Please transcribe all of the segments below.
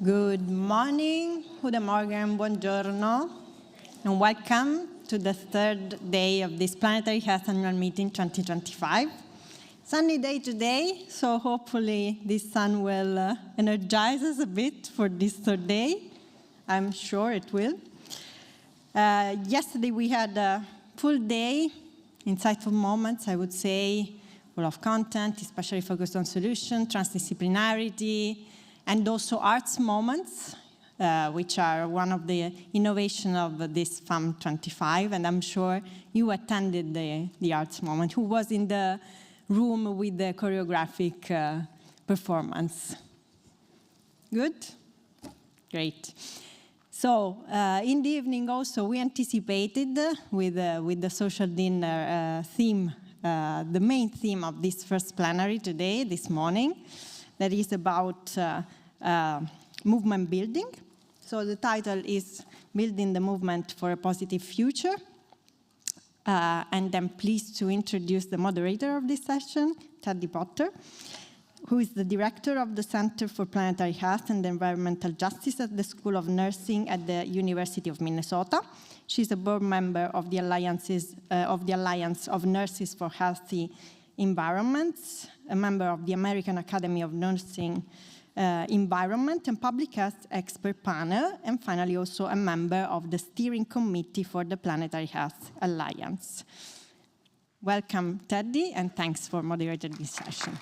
Good morning, goedemorgen, buongiorno, and welcome to the third day of this Planetary Health Annual Meeting 2025. Sunny day today, so hopefully this sun will energize us a bit for this third day. I'm sure it will. Yesterday we had a full day, insightful moments, I would say, full of content, especially focused on solution, transdisciplinarity, and also arts moments, which are one of the innovation of this FAM 25, and I'm sure you attended the arts moment. Who was in the room with the choreographic performance? Good? Great. So in the evening also, we anticipated with the social dinner theme, the main theme of this first plenary today, this morning, that is about movement building. So the title is Building the Movement for a Positive Future. And I'm pleased to introduce the moderator of this session, Teddie, who is the director of the Center for Planetary Health and Environmental Justice at the School of Nursing at the University of Minnesota. She's a board member of the Alliance of Nurses for Healthy Environments, a member of the American Academy of Nursing Environment and Public Health Expert Panel, and finally also a member of the Steering Committee for the Planetary Health Alliance. Welcome, Teddie, and thanks for moderating this session.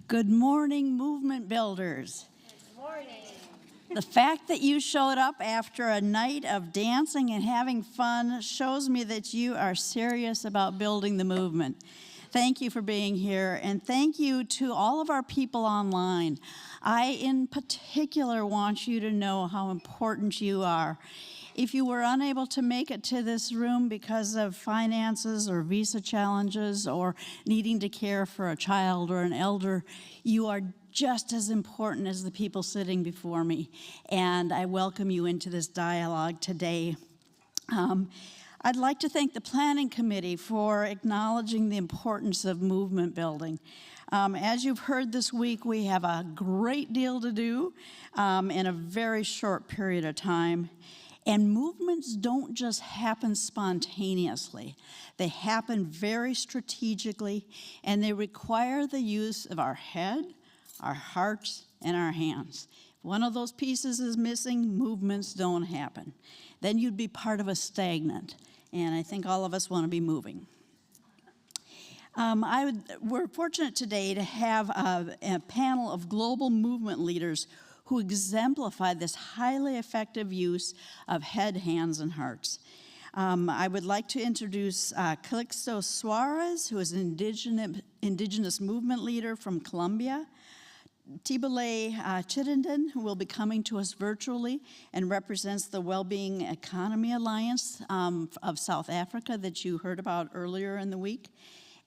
Good morning, movement builders. Good morning. The fact that you showed up after a night of dancing and having fun shows me that you are serious about building the movement. Thank you for being here, and thank you to all of our people online. I, in particular, want you to know how important you are. If you were unable to make it to this room because of finances or visa challenges or needing to care for a child or an elder, you are just as important as the people sitting before me. And I welcome you into this dialogue today. I'd like to thank the Planning Committee for acknowledging the importance of movement building. As you've heard this week, we have a great deal to do in a very short period of time. And movements don't just happen spontaneously. They happen very strategically, and they require the use of our head, our hearts, and our hands. If one of those pieces is missing, movements don't happen. Then you'd be part of a stagnant, and I think all of us want to be moving. We're fortunate today to have a panel of global movement leaders who exemplify this highly effective use of head, hands, and hearts. I would like to introduce Calixto Suárez, who is an indigenous movement leader from Colombia, Thobile Chittenden, who will be coming to us virtually and represents the Wellbeing Economy Alliance of South Africa that you heard about earlier in the week,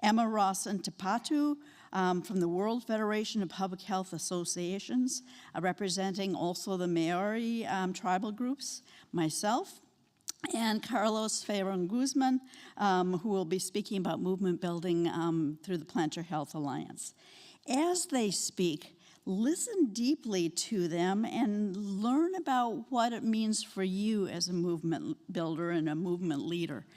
Rawson-Te Patu, from the World Federation of Public Health Associations, representing also the Maori tribal groups, myself, and Carlos Faerron Guzman, who will be speaking about movement building through the Planetary Health Alliance. As they speak, listen deeply to them and learn about what it means for you as a movement builder and a movement leader.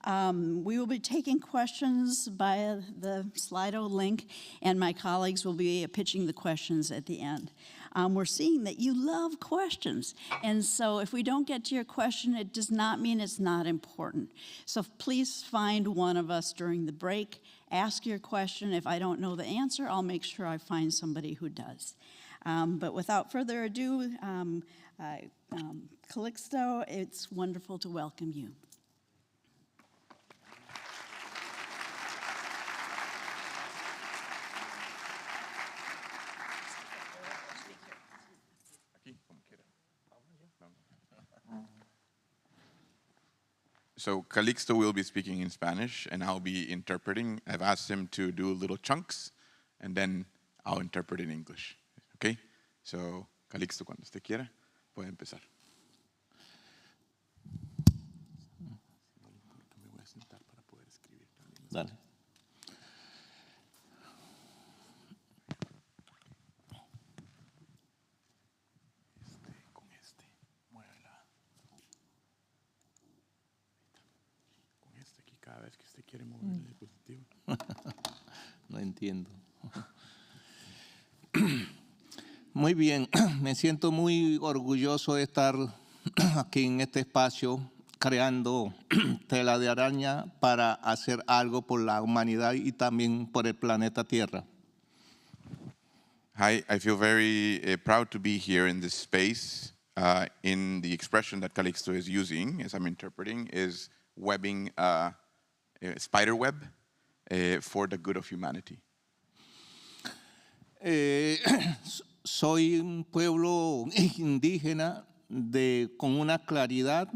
We will be taking questions via the Slido link, and my colleagues will be pitching the questions at the end. We're seeing that you love questions, and so if we don't get to your question, it does not mean it's not important. So please find one of us during the break, ask your question. If I don't know the answer, I'll make sure I find somebody who does. But without further ado, Calixto, it's wonderful to welcome you. So Calixto will be speaking in Spanish, and I'll be interpreting. I've asked him to do little chunks, and then I'll interpret in English. Okay? So, Calixto, cuando usted quiera, puede empezar. Me voy a sentar para poder escribir. Dale. Cada vez que usted quiere mover el dispositivo. No entiendo. Muy bien, me siento muy orgulloso de estar aquí en este espacio creando tela de araña para hacer algo por la humanidad y también por el planeta Tierra. Hi, I feel very proud to be here in this space. In the expression that Calixto is using, as I'm interpreting, is webbing spider web for the good of humanity. Soy un pueblo indígena con una claridad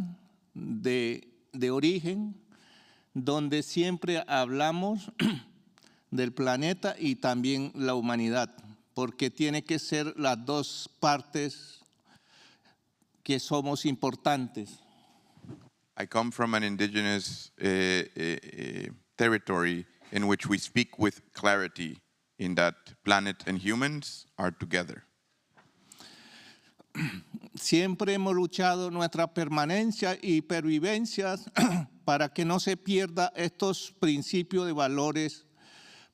de origen, donde siempre hablamos del planeta y también la humanidad, porque tiene que ser las dos partes que somos importantes. I come from an indigenous territory in which we speak with clarity in that planet and humans are together. Siempre hemos luchado nuestra permanencia y pervivencia para que no se pierda estos principios de valores,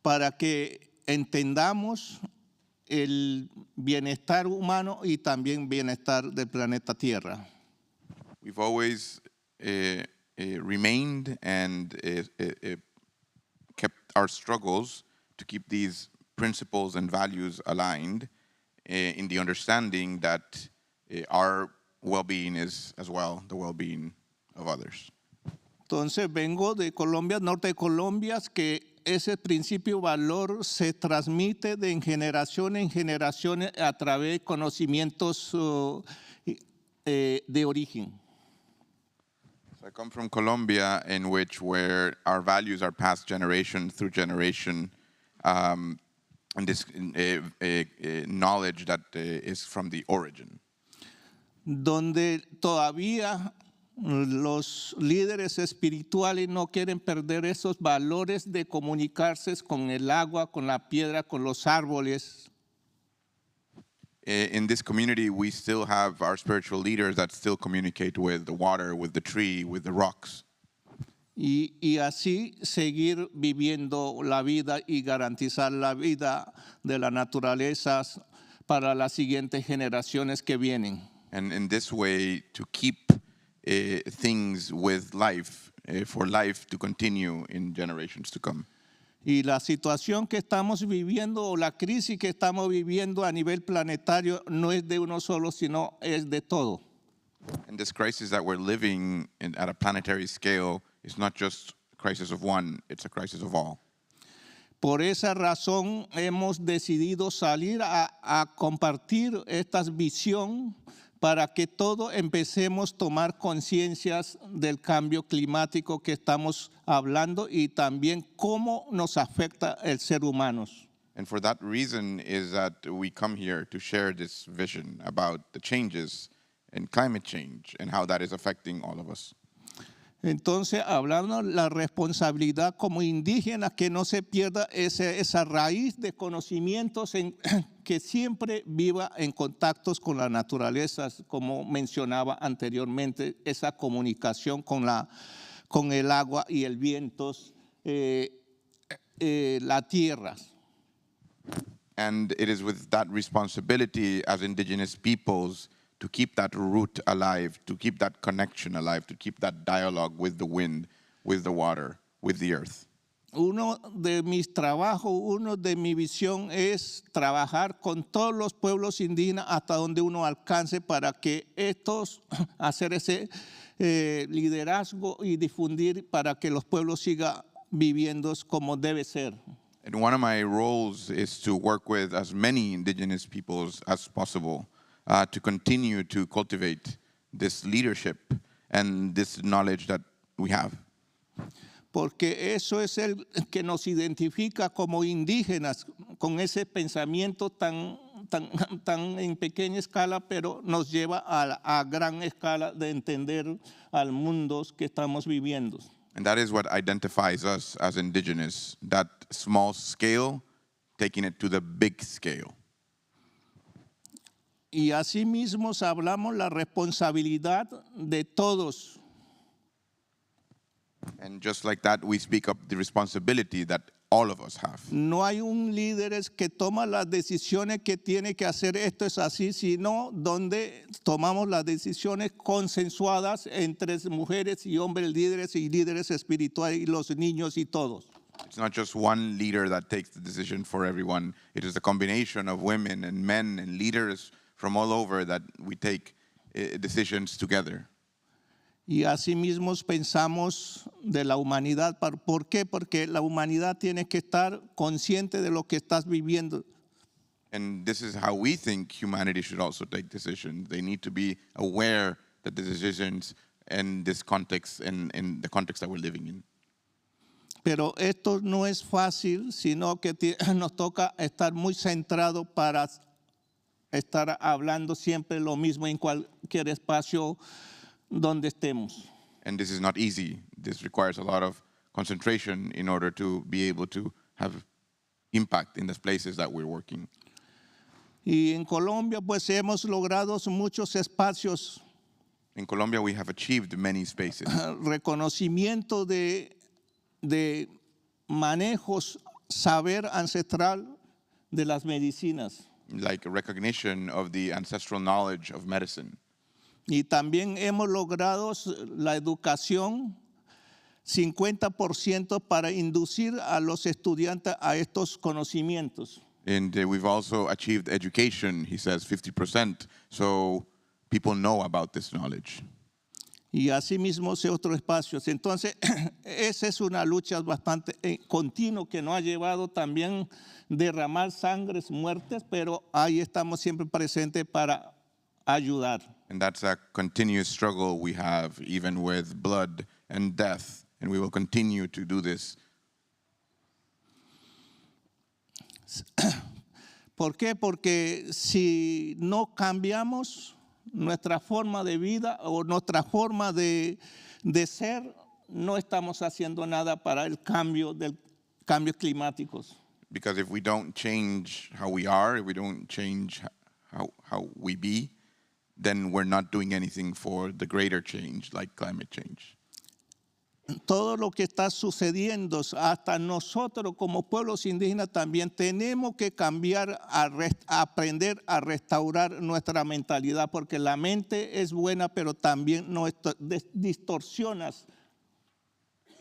para que entendamos el bienestar humano y también bienestar del planeta Tierra. We've always remained and kept our struggles to keep these principles and values aligned in the understanding that our well-being is as well the well-being of others. Entonces vengo de Colombia, norte de Colombia, que ese principio valor se transmite de generación en generación a través de conocimientos de origen. So I come from Colombia, in which where our values are passed generation through generation, and this knowledge that is from the origin. Donde todavía los líderes espirituales no quieren perder esos valores de comunicarse con el agua, con la piedra, con los árboles. In this community, we still have our spiritual leaders that still communicate with the water, with the tree, with the rocks. Y así seguir viviendo la vida y garantizar la vida de la naturaleza para las siguientes generaciones que vienen. And in this way, to keep things with life, for life to continue in generations to come. Y la situación que estamos viviendo o la crisis que estamos viviendo a nivel planetario no es de uno solo, sino es de todo. And this crisis that we're living in at a planetary scale is not just a crisis of one, it's a crisis of all. Por esa razón hemos decidido salir a compartir esta visión para que todos empecemos a tomar conciencias del cambio climático que estamos hablando y también cómo nos afecta el ser humano. And for that reason is that we come here to share this vision about the changes in climate change and how that is affecting all of us. Entonces, hablando de la responsabilidad como indígena, que no se pierda esa raíz de conocimientos que siempre viva en contactos con la naturaleza, como mencionaba anteriormente, esa comunicación con el agua y el viento, la tierra. And it is with that responsibility as indigenous peoples to keep that root alive, to keep that connection alive, to keep that dialogue with the wind, with the water, with the earth. Uno de mis trabajos, uno de mi visión es trabajar con todos los pueblos indígenas hasta donde uno alcance para que estos, hacer ese liderazgo y difundir para que los pueblos sigan viviendo como debe ser. And one of my roles is to work with as many indigenous peoples as possible to continue to cultivate this leadership and this knowledge that we have. Porque eso es el que nos identifica como indígenas, con ese pensamiento tan en pequeña escala, pero nos lleva a gran escala de entender al mundo que estamos viviendo. And that is what identifies us as Indigenous, that small scale, taking it to the big scale. Y asimismo hablamos la responsabilidad de todos. And just like that, we speak of the responsibility that all of us have. No hay un líder que toma las decisiones que tiene que hacer esto es así, sino donde tomamos las decisiones consensuadas entre mujeres y hombres líderes y líderes espirituales y los niños y todos. It's not just one leader that takes the decision for everyone. It is a combination of women and men and leaders from all over that we take decisions together. Y asimismo pensamos de la humanidad. ¿Por qué? Porque la humanidad tiene que estar consciente de lo que estás viviendo. And this is how we think humanity should also take decisions. They need to be aware that the decisions in this context and in the context that we're living in. Pero esto no es fácil, sino que nos toca estar muy centrados para estar hablando siempre lo mismo en cualquier espacio donde estemos. And this is not easy. This requires a lot of concentration in order to be able to have impact in the places that we're working. Y en Colombia pues hemos logrado muchos espacios. In Colombia, we have achieved many spaces. Reconocimiento de manejos, saber ancestral de las medicinas. Like a recognition of the ancestral knowledge of medicine. Y también hemos logrado la educación 50% para inducir a los estudiantes a estos conocimientos. And we've also achieved education, he says, 50%, so people know about this knowledge. Y asimismo otros espacios. Entonces, esa es una lucha bastante continua que nos ha llevado también derramar sangres, muertes, pero ahí estamos siempre presentes para ayudar. And that's a continuous struggle we have, even with blood and death, and we will continue to do this. ¿Por qué? Porque si no cambiamos nuestra forma de vida o nuestra forma de ser, no estamos haciendo nada para el cambio del cambios climáticos. Because if we don't change how we are, if we don't change how we be, then we're not doing anything for the greater change, like climate change. Todo lo que está sucediendo, hasta nosotros como pueblos indígenas también tenemos que cambiar, aprender a restaurar nuestra mentalidad, porque la mente es buena, pero también nos distorsiona.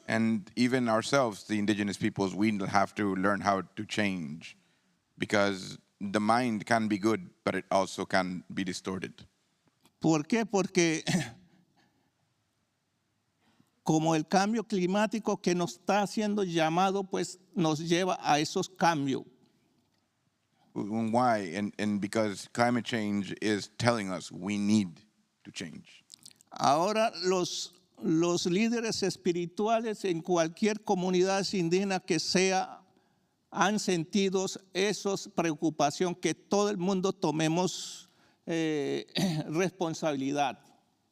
And even ourselves, the indigenous peoples, we have to learn how to change, because the mind can be good, but it also can be distorted. ¿Por qué? Porque como el cambio climático que nos está haciendo llamado, pues nos lleva a esos cambios. Why? And because climate change is telling us we need to change. Ahora los líderes espirituales en cualquier comunidad indígena que sea han sentido esas preocupación que todo el mundo tomemos responsabilidad.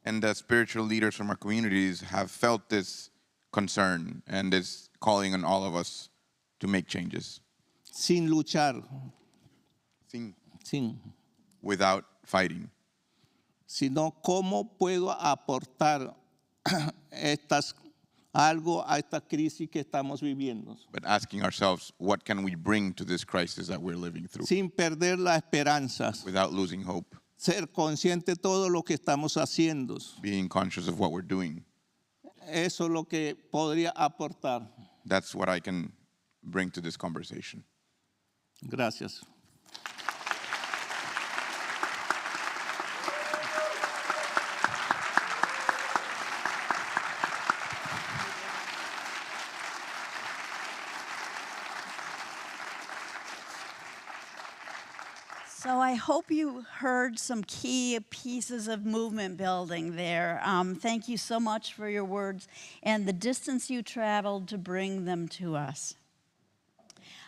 And the spiritual leaders from our communities have felt this concern and is calling on all of us to make changes. Sin luchar. Sin. Without fighting. Sino cómo puedo aportar algo a esta crisis que estamos viviendo. But asking ourselves, what can we bring to this crisis that we're living through? Sin perder las esperanzas. Without losing hope. Ser consciente de todo lo que estamos haciendo. Being conscious of what we're doing. Eso es lo que podría aportar. That's what I can bring to this conversation. Gracias. So I hope you heard some key pieces of movement building there. Thank you so much for your words and the distance you traveled to bring them to us.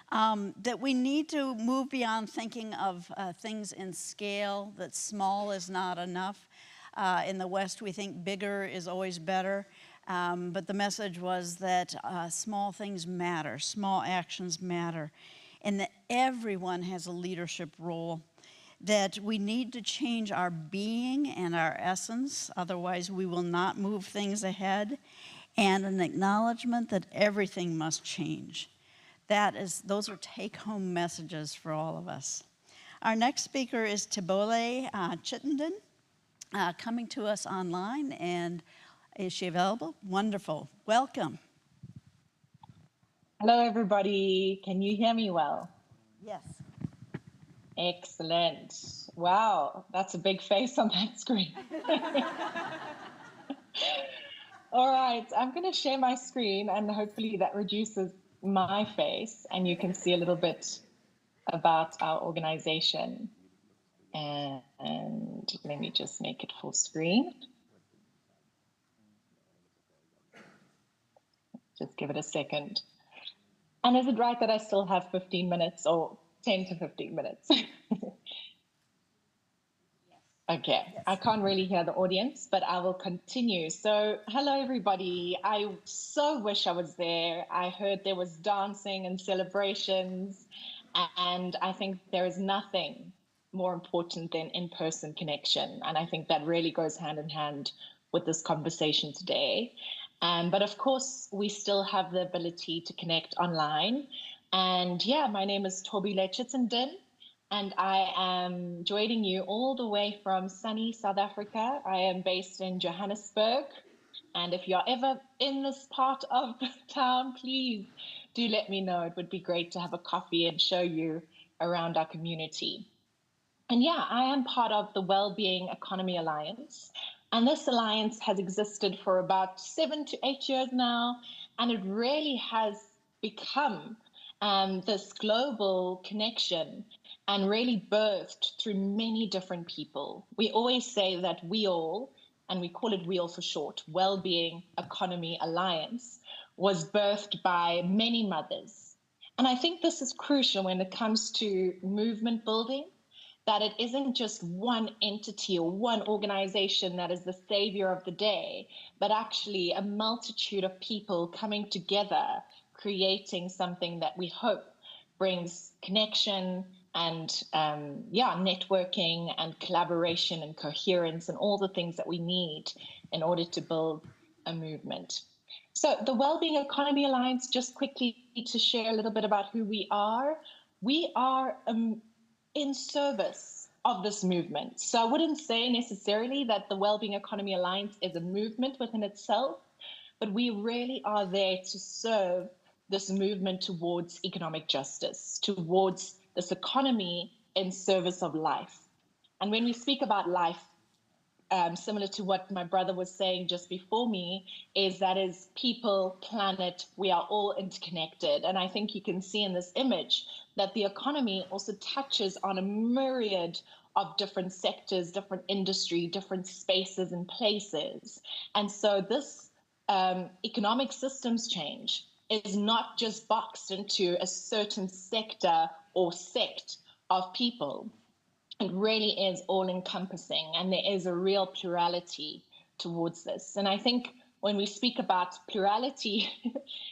That we need to move beyond thinking of things in scale, that small is not enough. In the West, we think bigger is always better. But the message was that small things matter, small actions matter, and that everyone has a leadership role, that we need to change our being and our essence, otherwise we will not move things ahead, and an acknowledgement that everything must change. Those are take-home messages for all of us. Our next speaker is Thobile Chittenden, coming to us online, and is she available? Wonderful. Welcome. Hello, everybody. Can you hear me well? Yes. Excellent. Wow, that's a big face on that screen. All right, I'm going to share my screen, and hopefully that reduces my face, and you can see a little bit about our organization. And let me just make it full screen. Just give it a second. And is it right that I still have 15 minutes or 10 to 15 minutes? Okay, yes. I can't really hear the audience, but I will continue. So, hello everybody. I so wish I was there. I heard there was dancing and celebrations, and I think there is nothing more important than in-person connection. And I think that really goes hand in hand with this conversation today. But of course, we still have the ability to connect online. And yeah, my name is Thobile Chittenden, and I am joining you all the way from sunny South Africa. I am based in Johannesburg. And if you're ever in this part of town, please do let me know. It would be great to have a coffee and show you around our community. And yeah, I am part of the Wellbeing Economy Alliance. And this alliance has existed for about 7 to 8 years now, and it really has become this global connection and really birthed through many different people. We always say that we all, and we call it WEAL for short, Wellbeing Economy Alliance, was birthed by many mothers. And I think this is crucial when it comes to movement building, that it isn't just one entity or one organization that is the savior of the day, but actually a multitude of people coming together, creating something that we hope brings connection and networking and collaboration and coherence and all the things that we need in order to build a movement. So the Wellbeing Economy Alliance, just quickly to share a little bit about who we are in service of this movement. So I wouldn't say necessarily that the Wellbeing Economy Alliance is a movement within itself, but we really are there to serve this movement towards economic justice, towards this economy in service of life. And when we speak about life, similar to what my brother was saying just before me, is people, planet, we are all interconnected. And I think you can see in this image that the economy also touches on a myriad of different sectors, different industry, different spaces and places. And so this economic systems change is not just boxed into a certain sector or sect of people. It really is all-encompassing, and there is a real plurality towards this. And I think when we speak about plurality,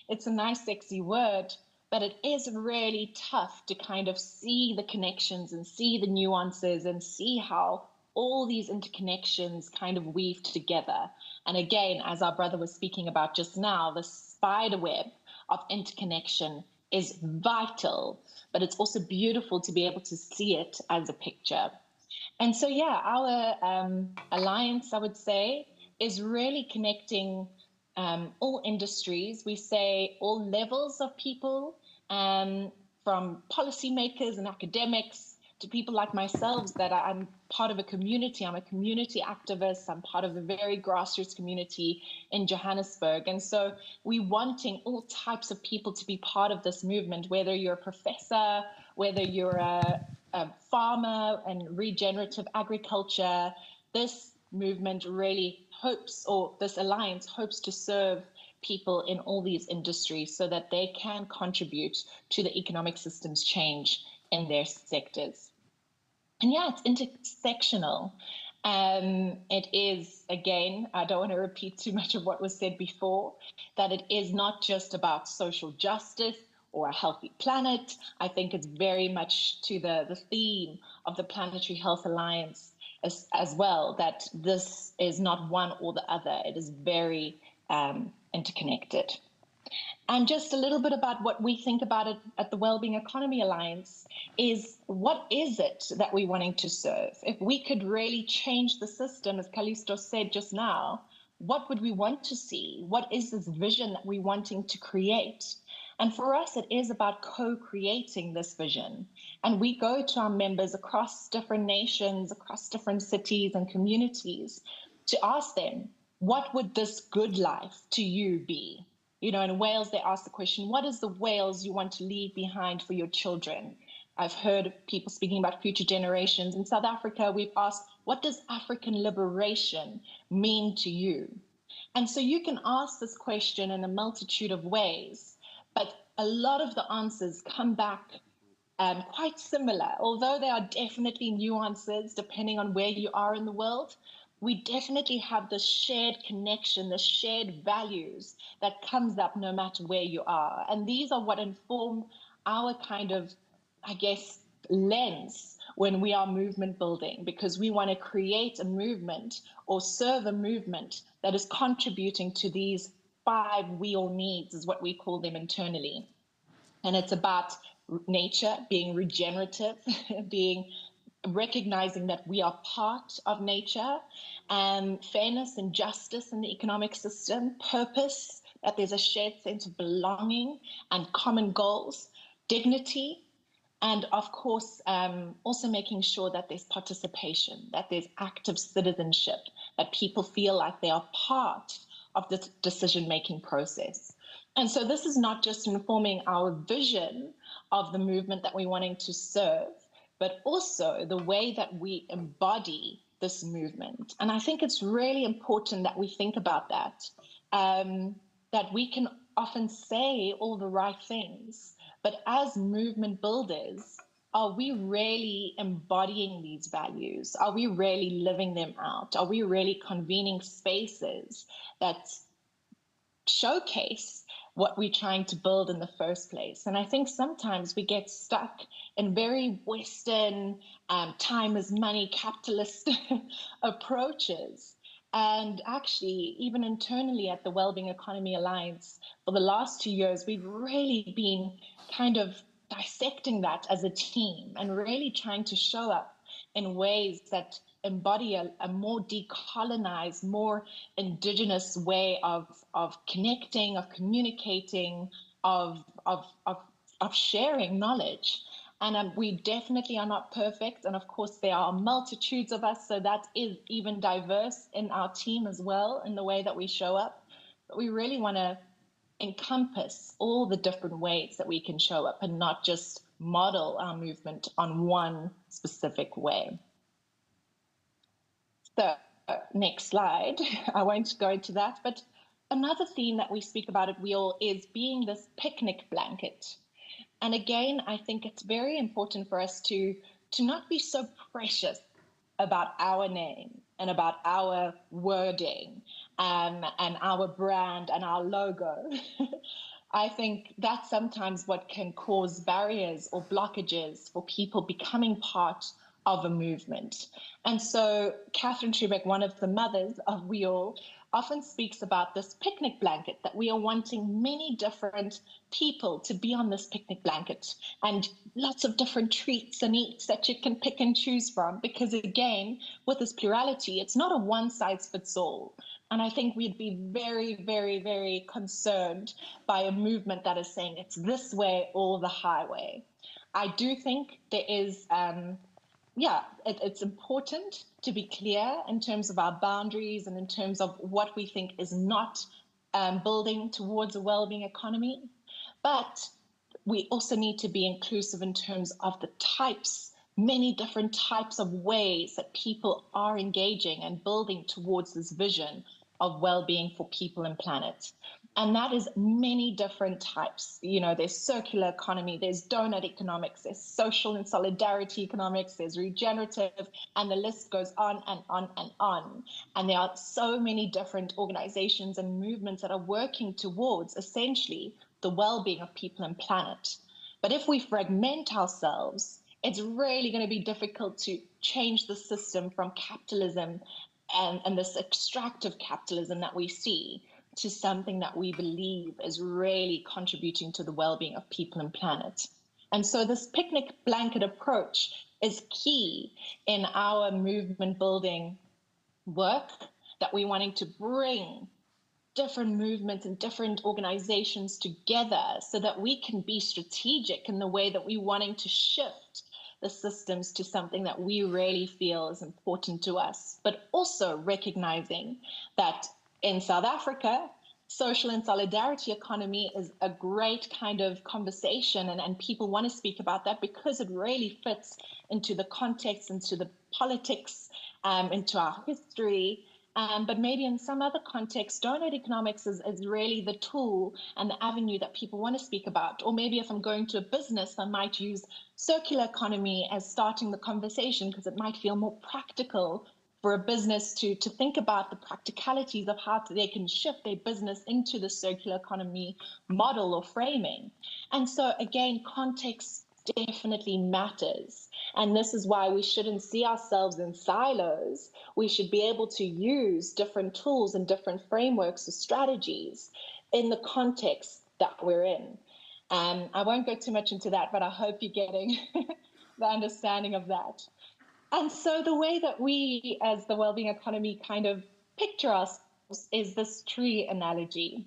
it's a nice, sexy word, but it is really tough to kind of see the connections and see the nuances and see how all these interconnections kind of weave together. And again, as our brother was speaking about just now, the spider web of interconnection is vital, but it's also beautiful to be able to see it as a picture. And so, yeah, our alliance, I would say, is really connecting all industries. We say all levels of people, from policymakers and academics to people like myself, that I'm part of a community. I'm a community activist. I'm part of a very grassroots community in Johannesburg. And so we're wanting all types of people to be part of this movement, whether you're a professor, whether you're a farmer and regenerative agriculture. This movement really hopes, or this alliance hopes, to serve people in all these industries so that they can contribute to the economic systems change in their sectors. And yeah, it's intersectional. It is, again, I don't want to repeat too much of what was said before, that it is not just about social justice or a healthy planet. I think it's very much to the theme of the Planetary Health Alliance as well, that this is not one or the other. It is very interconnected. And just a little bit about what we think about it at the Wellbeing Economy Alliance is, what is it that we're wanting to serve? If we could really change the system, as Calixto said just now, what would we want to see? What is this vision that we're wanting to create? And for us, it is about co-creating this vision. And we go to our members across different nations, across different cities and communities to ask them, what would this good life to you be? You know, in Wales, they ask the question, what is the Wales you want to leave behind for your children? I've heard people speaking about future generations. In South Africa, we've asked, what does African liberation mean to you? And so you can ask this question in a multitude of ways, but a lot of the answers come back quite similar. Although there are definitely nuances depending on where you are in the world, we definitely have this shared connection, the shared values that comes up no matter where you are. And these are what inform our kind of, I guess, lens when we are movement building, because we want to create a movement or serve a movement that is contributing to these 5 wheel needs, is what we call them internally. And it's about nature being regenerative, recognizing that we are part of nature, and fairness and justice in the economic system, purpose, that there's a shared sense of belonging and common goals, dignity, and of course, also making sure that there's participation, that there's active citizenship, that people feel like they are part of the decision-making process. And so this is not just informing our vision of the movement that we're wanting to serve, but also the way that we embody this movement. And I think it's really important that we think about that, that we can often say all the right things, but as movement builders, are we really embodying these values? Are we really living them out? Are we really convening spaces that showcase what we're trying to build in the first place? And I think sometimes we get stuck in very Western, time is money, capitalist approaches. And actually, even internally at the Wellbeing Economy Alliance, for the last 2 years, we've really been kind of dissecting that as a team and really trying to show up in ways that embody a more decolonized, more indigenous way of connecting, of communicating, of sharing knowledge. And we definitely are not perfect. And of course, there are multitudes of us. So that is even diverse in our team as well, in the way that we show up. But we really want to encompass all the different ways that we can show up and not just model our movement on one specific way. So next slide. I won't go into that. But another theme that we speak about at WHEEL is being this picnic blanket. And again, I think it's very important for us to not be so precious about our name and about our wording and our brand and our logo. I think that's sometimes what can cause barriers or blockages for people becoming part of a movement. And so Catherine Trebeck, one of the mothers of WHEEL, often speaks about this picnic blanket, that we are wanting many different people to be on this picnic blanket and lots of different treats and eats that you can pick and choose from, because again, with this plurality, it's not a one size fits all. And I think we'd be very, very, very concerned by a movement that is saying it's this way or the highway. I do think there is it's important to be clear in terms of our boundaries and in terms of what we think is not building towards a well-being economy. But we also need to be inclusive in terms of the types, many different types of ways that people are engaging and building towards this vision of well-being for people and planet. And that is many different types. You know, there's circular economy, there's donut economics, there's social and solidarity economics, there's regenerative, and the list goes on and on and on. And there are so many different organizations and movements that are working towards essentially the well-being of people and planet. But if we fragment ourselves, it's really going to be difficult to change the system from capitalism and this extractive capitalism that we see to something that we believe is really contributing to the well-being of people and planet. And so this picnic blanket approach is key in our movement building work, that we're wanting to bring different movements and different organizations together so that we can be strategic in the way that we're wanting to shift the systems to something that we really feel is important to us, but also recognizing that in South Africa, social and solidarity economy is a great kind of conversation, and people want to speak about that because it really fits into the context, into the politics, into our history. But maybe in some other contexts, donut economics is really the tool and the avenue that people want to speak about. Or maybe if I'm going to a business, I might use circular economy as starting the conversation because it might feel more practical for a business to think about the practicalities of how they can shift their business into the circular economy model or framing. And so again, context definitely matters. And this is why we shouldn't see ourselves in silos. We should be able to use different tools and different frameworks or strategies in the context that we're in. I won't go too much into that, but I hope you're getting the understanding of that. And so the way that we, as the Wellbeing economy, kind of picture ourselves is this tree analogy.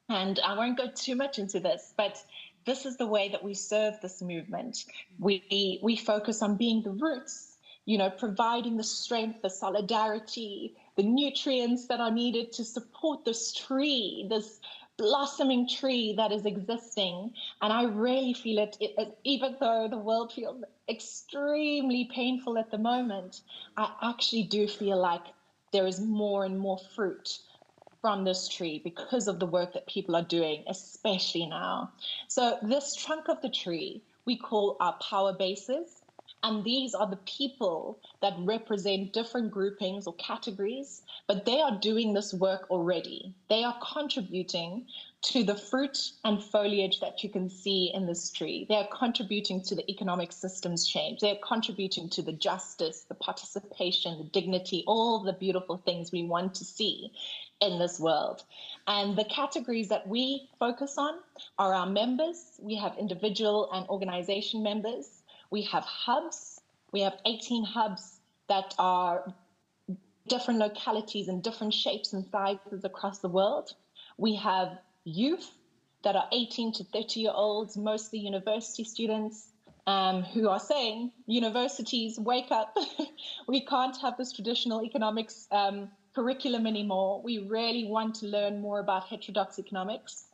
And I won't go too much into this, but this is the way that we serve this movement. We focus on being the roots, you know, providing the strength, the solidarity, the nutrients that are needed to support this tree, this blossoming tree that is existing. And I really feel it, even though the world feels extremely painful at the moment, I actually do feel like there is more and more fruit from this tree because of the work that people are doing, especially now. So this trunk of the tree we call our power bases. And these are the people that represent different groupings or categories, but they are doing this work already. They are contributing to the fruit and foliage that you can see in this tree. They are contributing to the economic systems change. They are contributing to the justice, the participation, the dignity, all the beautiful things we want to see in this world. And the categories that we focus on are our members. We have individual and organization members. We have hubs. We have 18 hubs that are different localities and different shapes and sizes across the world. We have youth that are 18 to 30-year-olds, mostly university students, who are saying, universities, wake up. We can't have this traditional economics curriculum anymore. We really want to learn more about heterodox economics.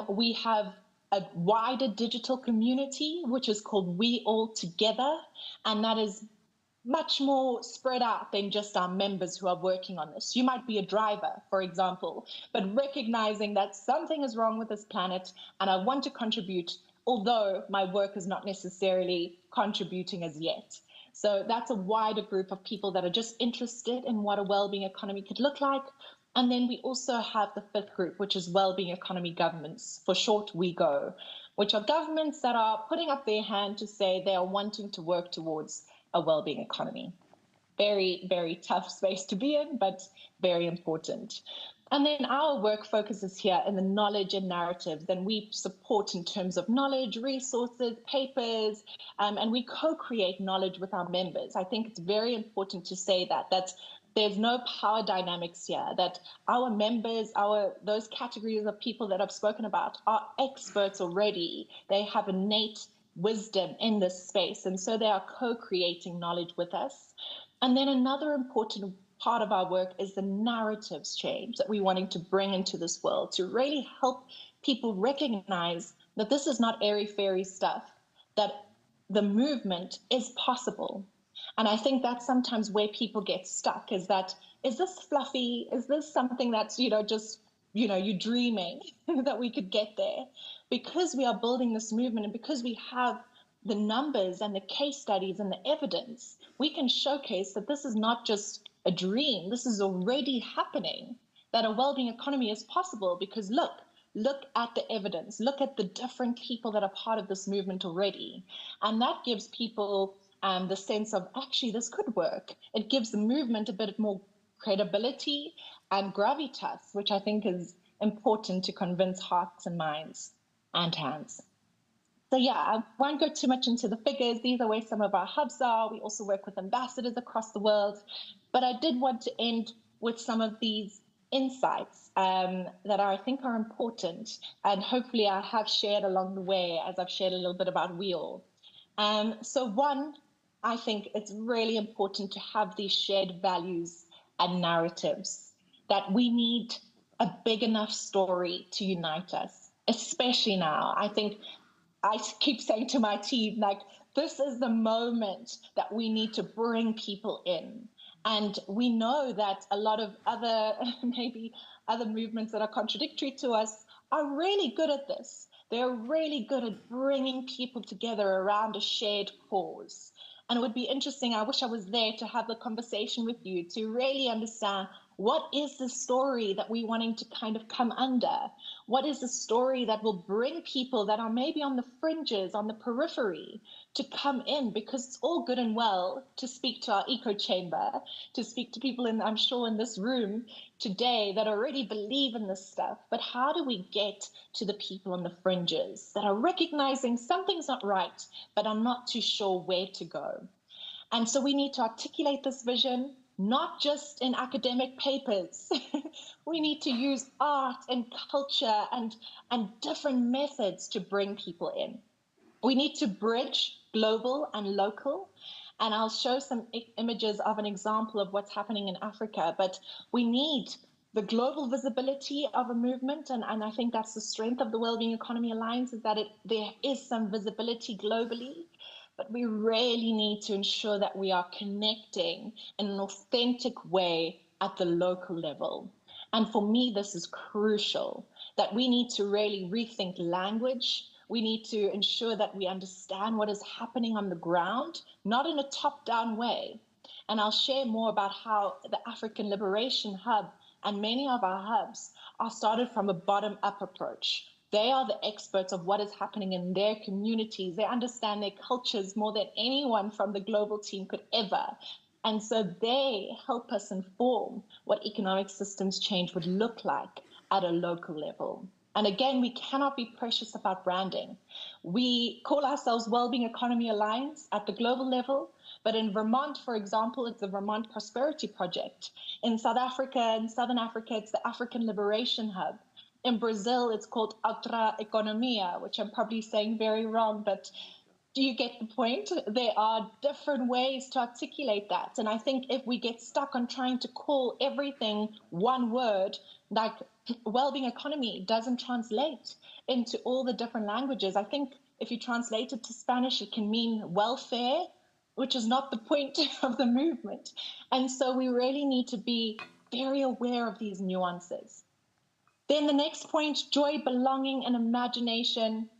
We have a wider digital community, which is called We All Together, and that is much more spread out than just our members who are working on this. You might be a driver, for example, but recognizing that something is wrong with this planet and I want to contribute, although my work is not necessarily contributing as yet. So that's a wider group of people that are just interested in what a well-being economy could look like. And then we also have the fifth group, which is Wellbeing Economy Governments, for short, WeGo, which are governments that are putting up their hand to say they are wanting to work towards a well-being economy. Very, very tough space to be in, but very important. And then our work focuses here in the knowledge and narratives, and we support in terms of knowledge, resources, papers, and we co-create knowledge with our members. I think it's very important to say that there's no power dynamics here, that our members, those categories of people that I've spoken about are experts already. They have innate wisdom in this space, and so they are co-creating knowledge with us. And then another important part of our work is the narratives change that we're wanting to bring into this world to really help people recognize that this is not airy-fairy stuff, that the movement is possible. And I think that's sometimes where people get stuck, is that, is this fluffy? Is this something that's, just you're dreaming that we could get there. Because we are building this movement and because we have the numbers and the case studies and the evidence, we can showcase that this is not just a dream. This is already happening, that a well-being economy is possible because look at the evidence, look at the different people that are part of this movement already. And that gives people the sense of actually this could work. It gives the movement a bit more credibility and gravitas, which I think is important to convince hearts and minds and hands. So yeah, I won't go too much into the figures. These are where some of our hubs are. We also work with ambassadors across the world. But I did want to end with some of these insights that I think are important. And hopefully I have shared along the way as I've shared a little bit about WEALL. So one, I think it's really important to have these shared values and narratives, that we need a big enough story to unite us, especially now. I think I keep saying to my team, like, this is the moment that we need to bring people in. And we know that a lot of other, maybe other movements that are contradictory to us are really good at this. They're really good at bringing people together around a shared cause. And it would be interesting, I wish I was there to have the conversation with you to really understand what is the story that we're wanting to kind of come under? What is the story that will bring people that are maybe on the fringes, on the periphery, to come in? Because it's all good and well to speak to our echo chamber, to speak to people I'm sure in this room today that already believe in this stuff. But how do we get to the people on the fringes that are recognizing something's not right, but are not too sure where to go? And so we need to articulate this vision, not just in academic papers. We need to use art and culture and different methods to bring people in. We need to bridge global and local. And I'll show some images of an example of what's happening in Africa. But we need the global visibility of a movement. And I think that's the strength of the Wellbeing Economy Alliance, is that there is some visibility globally. But we really need to ensure that we are connecting in an authentic way at the local level. And for me, this is crucial, that we need to really rethink language. We need to ensure that we understand what is happening on the ground, not in a top-down way. And I'll share more about how the African Liberation Hub and many of our hubs are started from a bottom-up approach. They are the experts of what is happening in their communities. They understand their cultures more than anyone from the global team could ever. And so they help us inform what economic systems change would look like at a local level. And again, we cannot be precious about branding. We call ourselves Wellbeing Economy Alliance at the global level, but in Vermont, for example, it's the Vermont Prosperity Project. In South Africa, in Southern Africa, it's the African Liberation Hub. In Brazil, it's called Outra Economia, which I'm probably saying very wrong, but do you get the point? There are different ways to articulate that. And I think if we get stuck on trying to call everything one word, like well-being economy doesn't translate into all the different languages. I think if you translate it to Spanish, it can mean welfare, which is not the point of the movement. And so we really need to be very aware of these nuances. Then the next point, joy, belonging, and imagination.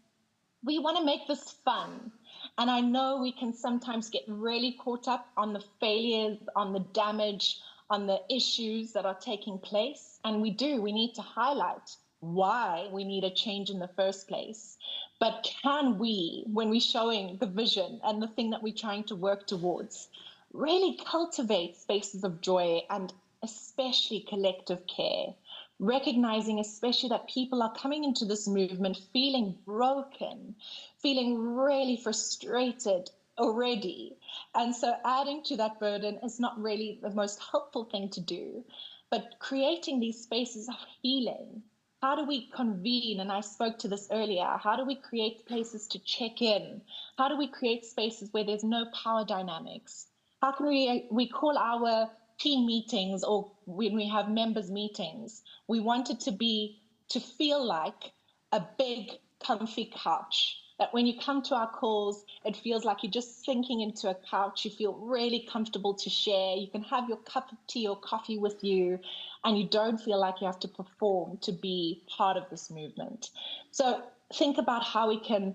We want to make this fun. And I know we can sometimes get really caught up on the failures, on the damage, on the issues that are taking place. And we do. We need to highlight why we need a change in the first place. But can we, when we're showing the vision and the thing that we're trying to work towards, really cultivate spaces of joy and especially collective care? Recognizing especially that people are coming into this movement feeling broken, feeling really frustrated already. And so adding to that burden is not really the most helpful thing to do, but creating these spaces of healing. How do we convene? And I spoke to this earlier. How do we create places to check in? How do we create spaces where there's no power dynamics? How can we call our team meetings, or when we have members meetings, we want it to feel like a big comfy couch, that when you come to our calls, it feels like you're just sinking into a couch. You feel really comfortable to share. You can have your cup of tea or coffee with you. and you don't feel like you have to perform to be part of this movement. So think about how we can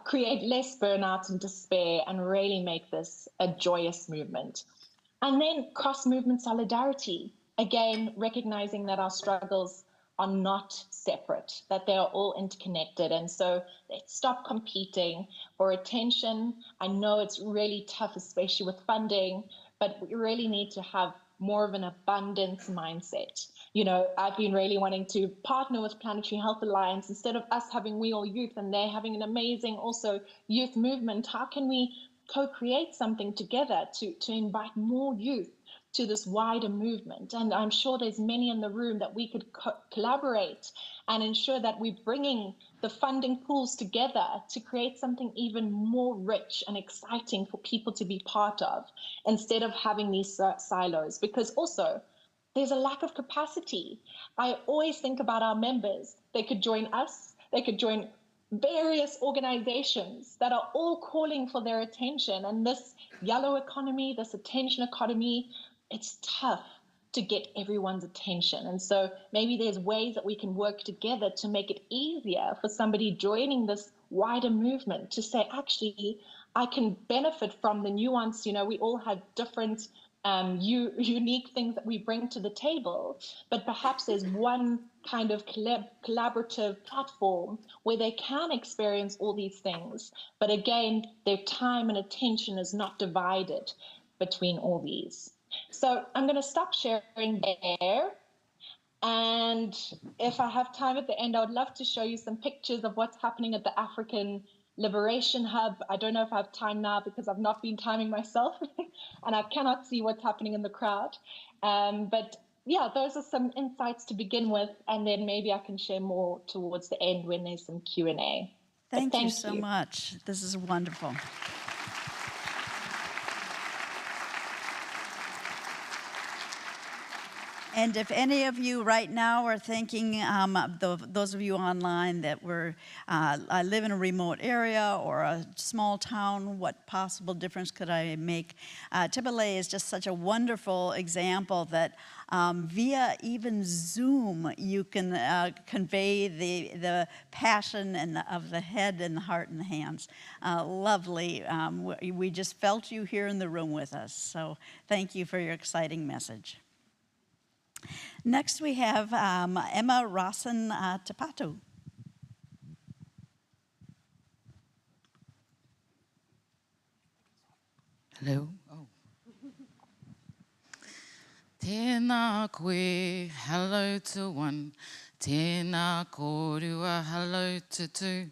create less burnout and despair and really make this a joyous movement. And then cross-movement solidarity, again, recognizing that our struggles are not separate, that they are all interconnected. And so let's stop competing for attention. I know it's really tough, especially with funding, but we really need to have more of an abundance mindset. You know, I've been really wanting to partner with Planetary Health Alliance. Instead of us having We All Youth and they're having an amazing also youth movement, how can we co-create something together to invite more youth to this wider movement? And I'm sure there's many in the room that we could collaborate and ensure that we're bringing the funding pools together to create something even more rich and exciting for people to be part of, instead of having these silos. Because also, there's a lack of capacity. I always think about our members. They could join us, they could join various organizations that are all calling for their attention. And this yellow economy, this attention economy, it's tough to get everyone's attention. And so maybe there's ways that we can work together to make it easier for somebody joining this wider movement to say, actually, I can benefit from the nuance. You know, we all have different unique things that we bring to the table, but perhaps there's one kind of collaborative platform where they can experience all these things. But again, their time and attention is not divided between all these. So I'm going to stop sharing there. And if I have time at the end, I would love to show you some pictures of what's happening at the African Liberation Hub. I don't know if I have time now because I've not been timing myself and I cannot see what's happening in the crowd. But yeah, those are some insights to begin with, and then maybe I can share more towards the end when there's some Q&A. Thank you so much. This is wonderful. And if any of you right now are thinking, those of you online that I live in a remote area or a small town, what possible difference could I make? Thobile is just such a wonderful example that via even Zoom, you can convey the passion of the head and the heart and the hands. Lovely. We just felt you here in the room with us. So thank you for your exciting message. Next, we have Emma Rawson-Te Patu. Hello. Oh. Tēnā koe, hello to one. Tēnā kōrua, hello to two.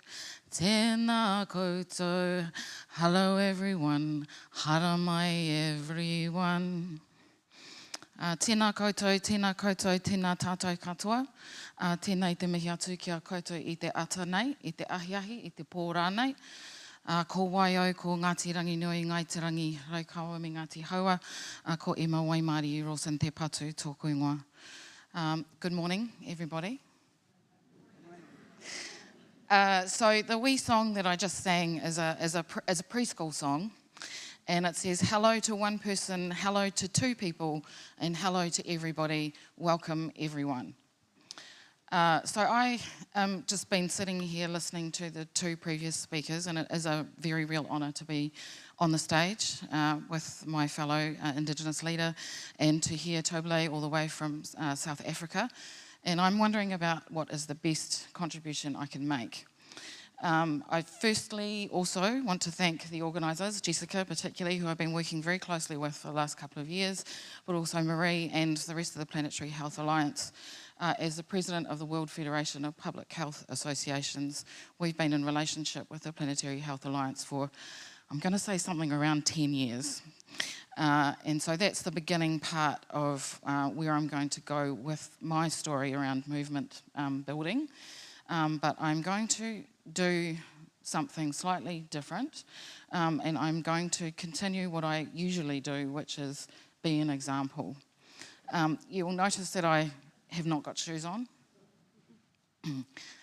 Tēnā koutou, hello everyone. Hara mai everyone. Tēnā koutou, tēnā tātou katoa. Tēnā I te mihi atu kia koutou I te ata nei, I te ahiahi, I te pōrā nei. Ko waio, ko Ngāti Rangi Nui, Ngāti Rangi Raukawa me Ngāti Haua. Ko Emma Waimari, Rawson-Te Patu, tōku ingoa. Good morning, everybody. So the wee song that I just sang is a preschool song. And it says, hello to one person, hello to two people, and hello to everybody, welcome everyone. So I just been sitting here listening to the two previous speakers, and it is a very real honour to be on the stage with my fellow Indigenous leader and to hear Thobile all the way from South Africa. And I'm wondering about what is the best contribution I can make. I firstly also want to thank the organisers, Jessica particularly, who I've been working very closely with for the last couple of years, but also Marie and the rest of the Planetary Health Alliance. As the president of the World Federation of Public Health Associations, we've been in relationship with the Planetary Health Alliance for, I'm going to say something around 10 years. And so that's the beginning part of where I'm going to go with my story around movement building. But I'm going to do something slightly different, and I'm going to continue what I usually do, which is be an example. You'll notice that I have not got shoes on.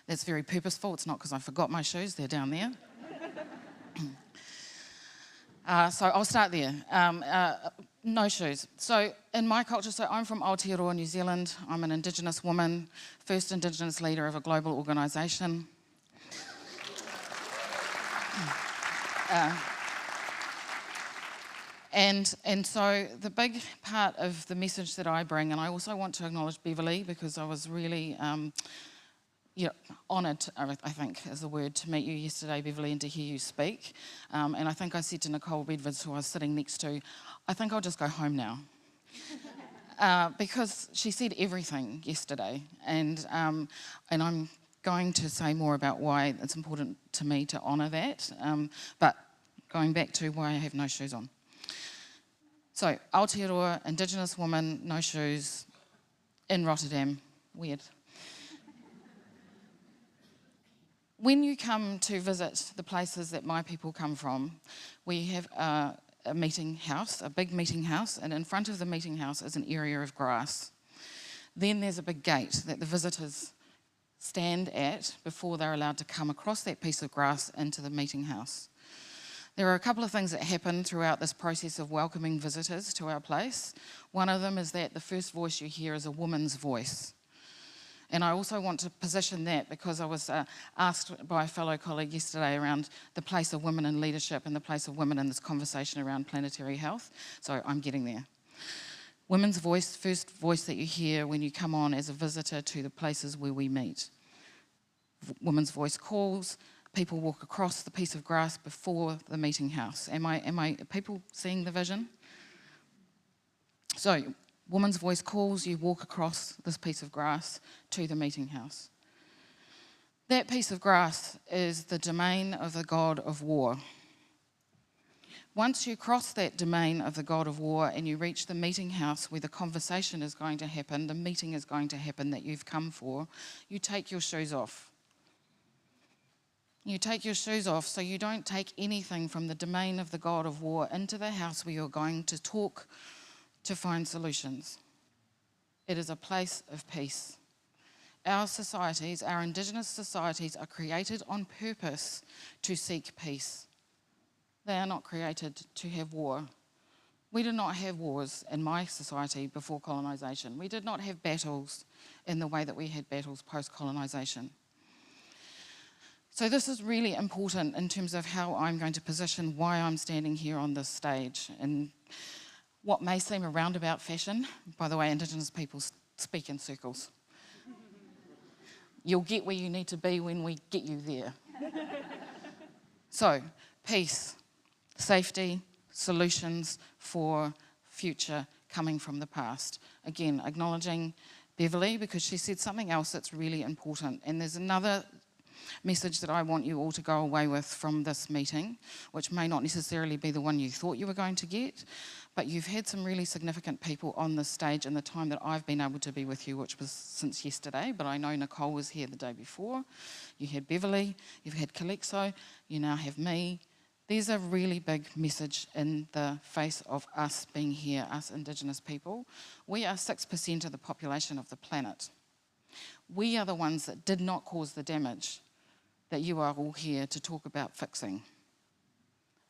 That's very purposeful. It's not because I forgot my shoes, they're down there. So I'll start there. No shoes. So in my culture, so I'm from Aotearoa, New Zealand. I'm an Indigenous woman, first Indigenous leader of a global organisation. And so the big part of the message that I bring, and I also want to acknowledge Beverly because I was really honoured, I think is the word, to meet you yesterday, Beverly, and to hear you speak. And I think I said to Nicole Bedford, who I was sitting next to, I think I'll just go home now. Because she said everything yesterday, and I'm going to say more about why it's important to me to honour that, but going back to why I have no shoes on. So, Aotearoa, Indigenous woman, no shoes, in Rotterdam, weird. When you come to visit the places that my people come from, we have a meeting house, a big meeting house, and in front of the meeting house is an area of grass. Then there's a big gate that the visitors stand at before they're allowed to come across that piece of grass into the meeting house. There are a couple of things that happen throughout this process of welcoming visitors to our place. One of them is that the first voice you hear is a woman's voice. And I also want to position that because I was asked by a fellow colleague yesterday around the place of women in leadership and the place of women in this conversation around planetary health. So I'm getting there. Women's voice, first voice that you hear when you come on as a visitor to the places where we meet. Women's voice calls. People walk across the piece of grass before the meeting house. Are people seeing the vision? So, woman's voice calls, you walk across this piece of grass to the meeting house. That piece of grass is the domain of the god of war. Once you cross that domain of the god of war and you reach the meeting house where the conversation is going to happen, the meeting is going to happen that you've come for, you take your shoes off. You take your shoes off so you don't take anything from the domain of the god of war into the house where you're going to talk to find solutions. It is a place of peace. Our societies, our Indigenous societies, are created on purpose to seek peace. They are not created to have war. We did not have wars in my society before colonisation. We did not have battles in the way that we had battles post-colonisation. So this is really important in terms of how I'm going to position why I'm standing here on this stage. In what may seem a roundabout fashion, by the way, Indigenous people speak in circles. You'll get where you need to be when we get you there. So, peace, safety, solutions for future coming from the past. Again, acknowledging Beverly because she said something else that's really important. And there's another message that I want you all to go away with from this meeting, which may not necessarily be the one you thought you were going to get, but you've had some really significant people on this stage in the time that I've been able to be with you, which was since yesterday, but I know Nicole was here the day before. You had Beverly, you've had Calixto, you now have me. There's a really big message in the face of us being here, us Indigenous people. We are 6% of the population of the planet. We are the ones that did not cause the damage that you are all here to talk about fixing.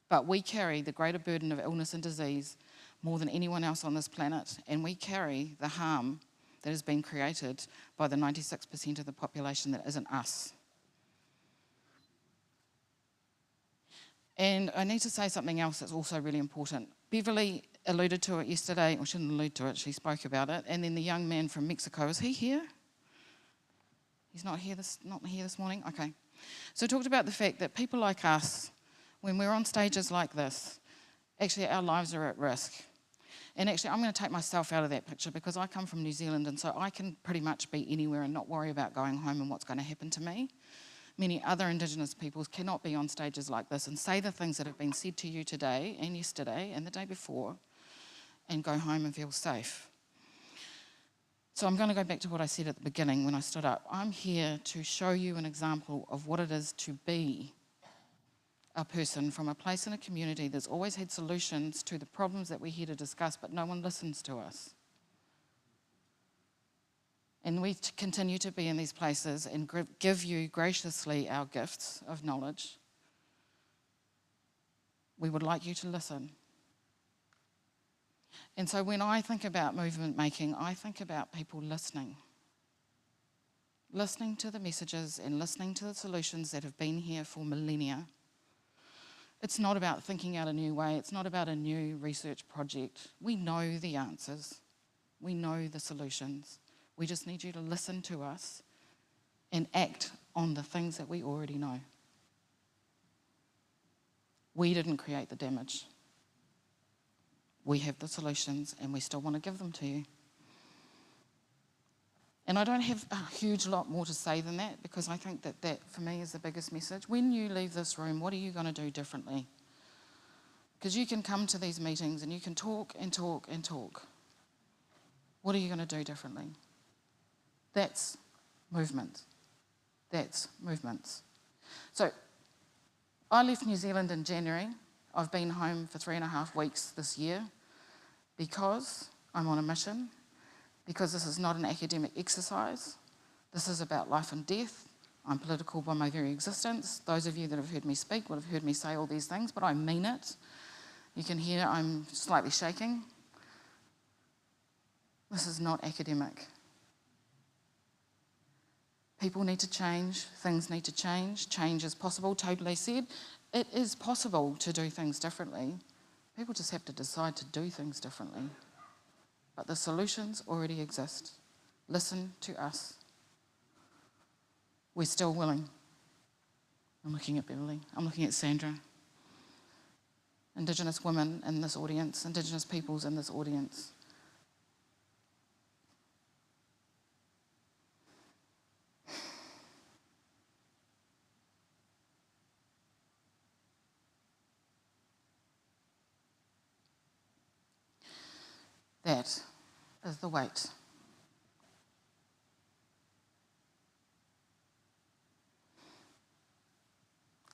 But we carry the greater burden of illness and disease more than anyone else on this planet, and we carry the harm that has been created by the 96% of the population that isn't us. And I need to say something else that's also really important. Beverly alluded to it yesterday, or she didn't allude to it, she spoke about it, and then the young man from Mexico, is he here? He's not here this morning? Okay. So talked about the fact that people like us, when we're on stages like this, actually our lives are at risk. And actually I'm going to take myself out of that picture because I come from New Zealand and so I can pretty much be anywhere and not worry about going home and what's going to happen to me. Many other Indigenous peoples cannot be on stages like this and say the things that have been said to you today and yesterday and the day before and go home and feel safe. So I'm going to go back to what I said at the beginning when I stood up. I'm here to show you an example of what it is to be a person from a place in a community that's always had solutions to the problems that we're here to discuss, but no one listens to us. And we continue to be in these places and give you graciously our gifts of knowledge. We would like you to listen. And so when I think about movement making, I think about people listening. Listening to the messages and listening to the solutions that have been here for millennia. It's not about thinking out a new way. It's not about a new research project. We know the answers. We know the solutions. We just need you to listen to us and act on the things that we already know. We didn't create the damage. We have the solutions and we still want to give them to you. And I don't have a huge lot more to say than that, because I think that that, for me, is the biggest message. When you leave this room, what are you going to do differently? Because you can come to these meetings and you can talk and talk and talk. What are you going to do differently? That's movement. That's movements. So I left New Zealand in January. I've been home for 3.5 weeks this year because I'm on a mission, because this is not an academic exercise. This is about life and death. I'm political by my very existence. Those of you that have heard me speak would have heard me say all these things, but I mean it. You can hear I'm slightly shaking. This is not academic. People need to change, things need to change. Change is possible. Tobile said it is possible to do things differently. People just have to decide to do things differently. But the solutions already exist. Listen to us. We're still willing. I'm looking at Beverly. I'm looking at Sandra. Indigenous women in this audience, Indigenous peoples in this audience. That is the weight.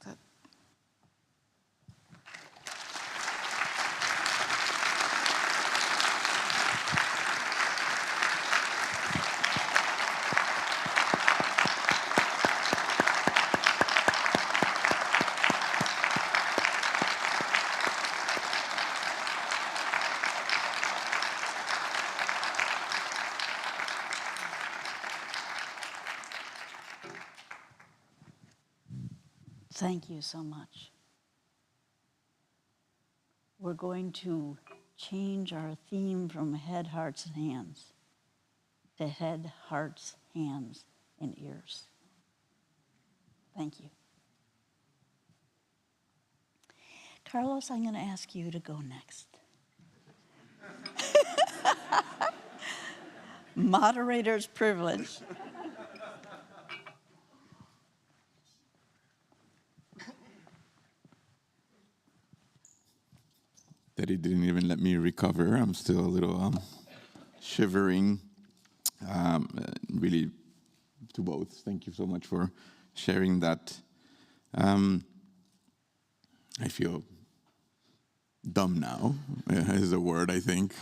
That. Thank you so much. We're going to change our theme from head, hearts, and hands to head, hearts, hands, and ears. Thank you. Carlos, I'm going to ask you to go next. Moderator's privilege. Teddie didn't even let me recover. I'm still a little shivering. Really, to both. Thank you so much for sharing that. I feel dumb now, is a word, I think,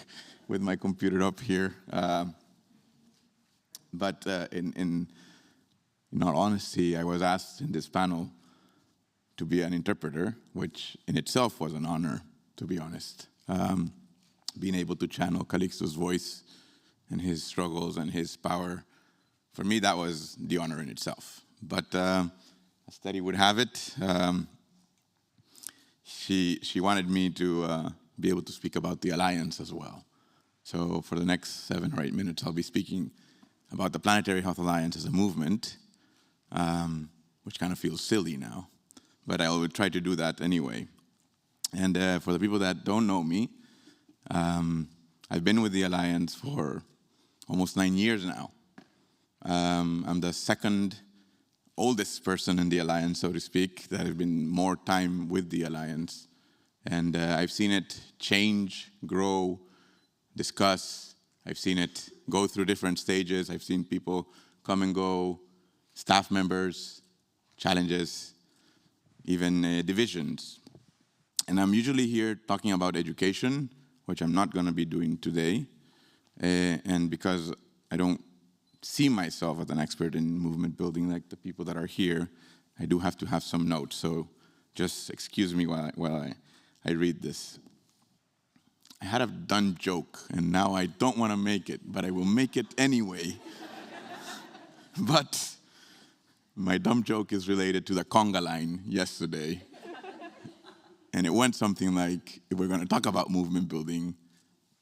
with my computer up here. But in all honesty, I was asked in this panel to be an interpreter, which in itself was an honor, to be honest. Being able to channel Calixto's voice and his struggles and his power, for me, that was the honor in itself. But as Teddie would have it, she wanted me to be able to speak about the Alliance as well. So for the next 7 or 8 minutes, I'll be speaking about the Planetary Health Alliance as a movement, which kind of feels silly now, but I will try to do that anyway. And for the people that don't know me, I've been with the Alliance for almost 9 years now. I'm the second oldest person in the Alliance, so to speak, that have been more time with the Alliance. And I've seen it change, grow, discuss. I've seen it go through different stages. I've seen people come and go, staff members, challenges, even divisions. And I'm usually here talking about education, which I'm not going to be doing today. And because I don't see myself as an expert in movement building like the people that are here, I do have to have some notes. So just excuse me while I read this. I had a done joke, and now I don't want to make it, but I will make it anyway. But my dumb joke is related to the conga line yesterday. And it went something like, if we're going to talk about movement building,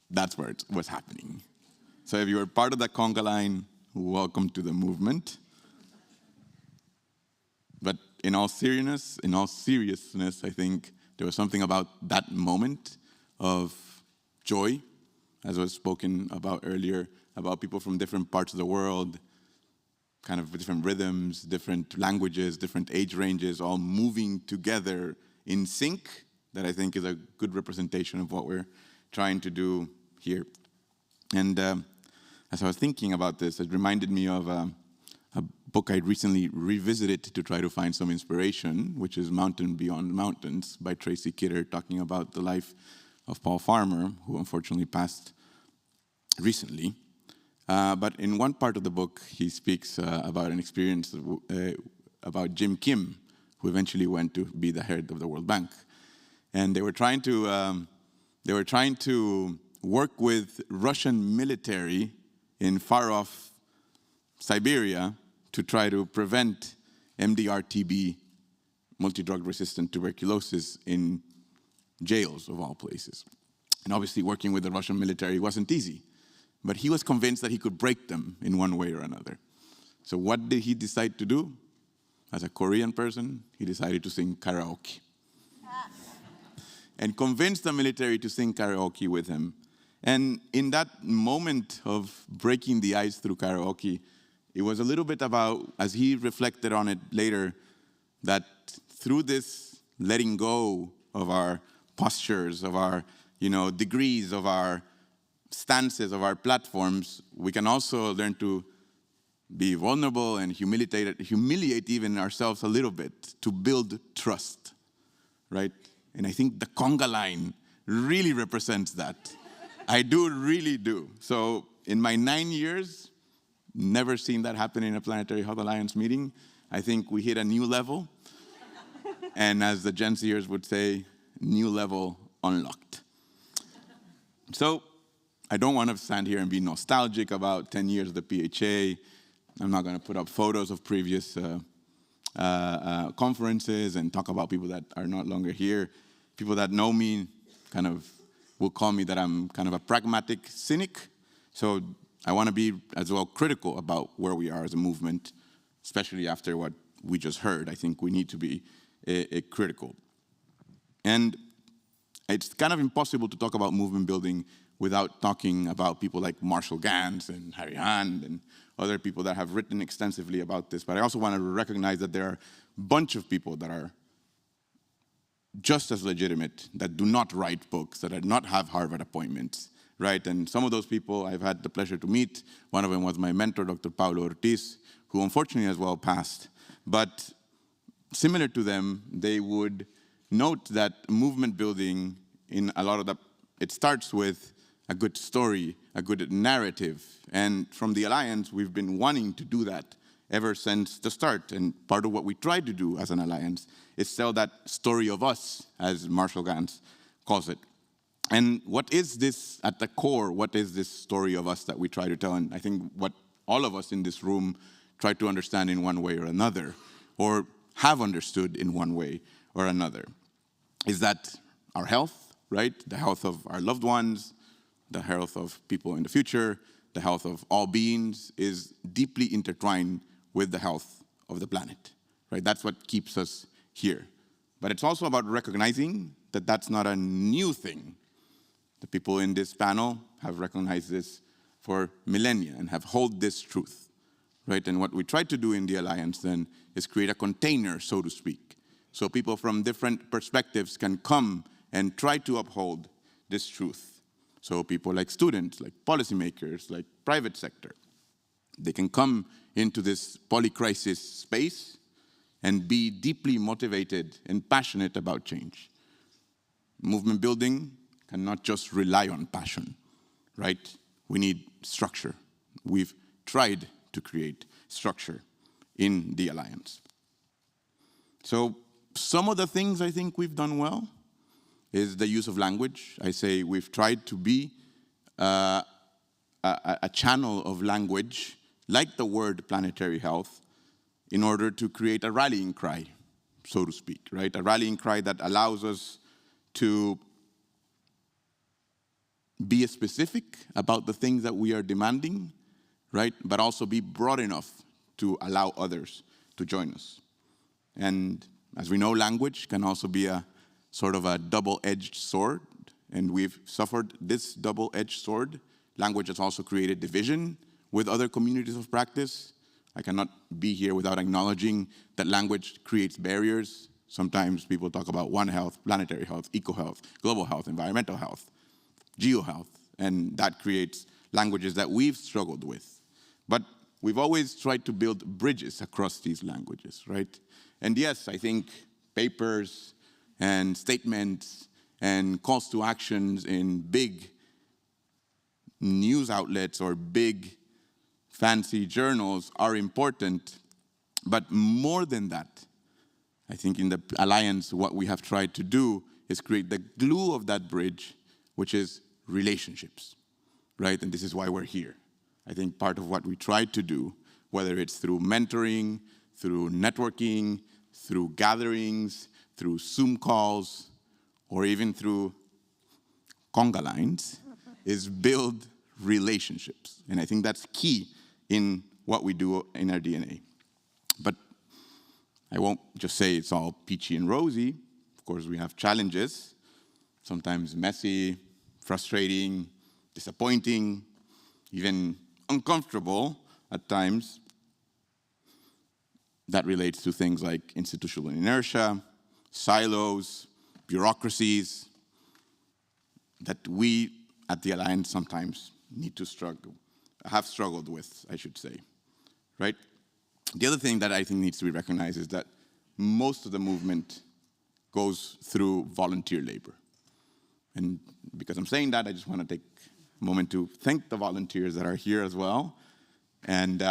that's where it was happening. So if you were part of the conga line, welcome to the movement. But in all seriousness, I think there was something about that moment of joy, as was spoken about earlier, about people from different parts of the world, kind of different rhythms, different languages, different age ranges, all moving together in sync, that I think is a good representation of what we're trying to do here. And as I was thinking about this, it reminded me of a book I recently revisited to try to find some inspiration, which is Mountain Beyond Mountains by Tracy Kidder, talking about the life of Paul Farmer, who unfortunately passed recently. But in one part of the book, he speaks about an experience about Jim Kim, who eventually went to be the head of the World Bank. And they were trying to work with Russian military in far-off Siberia to try to prevent MDR-TB, multi-drug-resistant tuberculosis, in jails of all places. And obviously working with the Russian military wasn't easy, but he was convinced that he could break them in one way or another. So what did he decide to do? As a Korean person, he decided to sing karaoke. And convinced the military to sing karaoke with him. And in that moment of breaking the ice through karaoke, it was a little bit about, as he reflected on it later, that through this letting go of our postures, of our degrees, of our stances, of our platforms, we can also learn to be vulnerable and humiliate even ourselves a little bit to build trust, right? And I think the conga line really represents that. I really do. So in my 9 years, never seen that happen in a Planetary Health Alliance meeting. I think we hit a new level. And as the Gen Zers would say, new level unlocked. So I don't want to stand here and be nostalgic about 10 years of the PHA. I'm not going to put up photos of previous conferences and talk about people that are no longer here. People that know me kind of will call me that I'm kind of a pragmatic cynic. So I want to be as well critical about where we are as a movement, especially after what we just heard. I think we need to be critical. And it's kind of impossible to talk about movement building without talking about people like Marshall Gans and Harry Hand and other people that have written extensively about this. But I also want to recognize that there are a bunch of people that are just as legitimate, that do not write books, that do not have Harvard appointments, right? And some of those people I've had the pleasure to meet. One of them was my mentor, Dr. Paulo Ortiz, who unfortunately as well passed. But similar to them, they would note that movement building in a lot of it starts with a good story, a good narrative. And from the Alliance, we've been wanting to do that ever since the start. And part of what we tried to do as an Alliance is tell that story of us, as Marshall Gans calls it. And what is this, at the core, what is this story of us that we try to tell? And I think what all of us in this room try to understand in one way or another, or have understood in one way or another, is that our health, right? The health of our loved ones, the health of people in the future, the health of all beings is deeply intertwined with the health of the planet, right? That's what keeps us here. But it's also about recognizing that that's not a new thing. The people in this panel have recognized this for millennia and have held this truth, right? And what we try to do in the Alliance then is create a container, so to speak, so people from different perspectives can come and try to uphold this truth. So people like students, like policymakers, like private sector, they can come into this polycrisis space and be deeply motivated and passionate about change. Movement building cannot just rely on passion, right? We need structure. We've tried to create structure in the Alliance. So some of the things I think we've done well is the use of language. I say we've tried to be a channel of language, like the word planetary health, in order to create a rallying cry, so to speak, right? A rallying cry that allows us to be specific about the things that we are demanding, right? But also be broad enough to allow others to join us. And as we know, language can also be a sort of a double-edged sword, and we've suffered this double-edged sword. Language has also created division with other communities of practice. I cannot be here without acknowledging that language creates barriers. Sometimes people talk about One Health, planetary health, eco-health, global health, environmental health, geo-health, and that creates languages that we've struggled with. But we've always tried to build bridges across these languages, right? And yes, I think papers and statements and calls to actions in big news outlets or big fancy journals are important, but more than that, I think in the Alliance, what we have tried to do is create the glue of that bridge, which is relationships, right? And this is why we're here. I think part of what we try to do, whether it's through mentoring, through networking, through gatherings, through Zoom calls, or even through conga lines, is build relationships. And I think that's key in what we do in our DNA. But I won't just say it's all peachy and rosy. Of course, we have challenges, sometimes messy, frustrating, disappointing, even uncomfortable at times. That relates to things like institutional inertia, silos, bureaucracies, that we at the Alliance sometimes need to have struggled with, I should say, right? The other thing that I think needs to be recognized is that most of the movement goes through volunteer labor. And because I'm saying that, I just want to take a moment to thank the volunteers that are here as well. And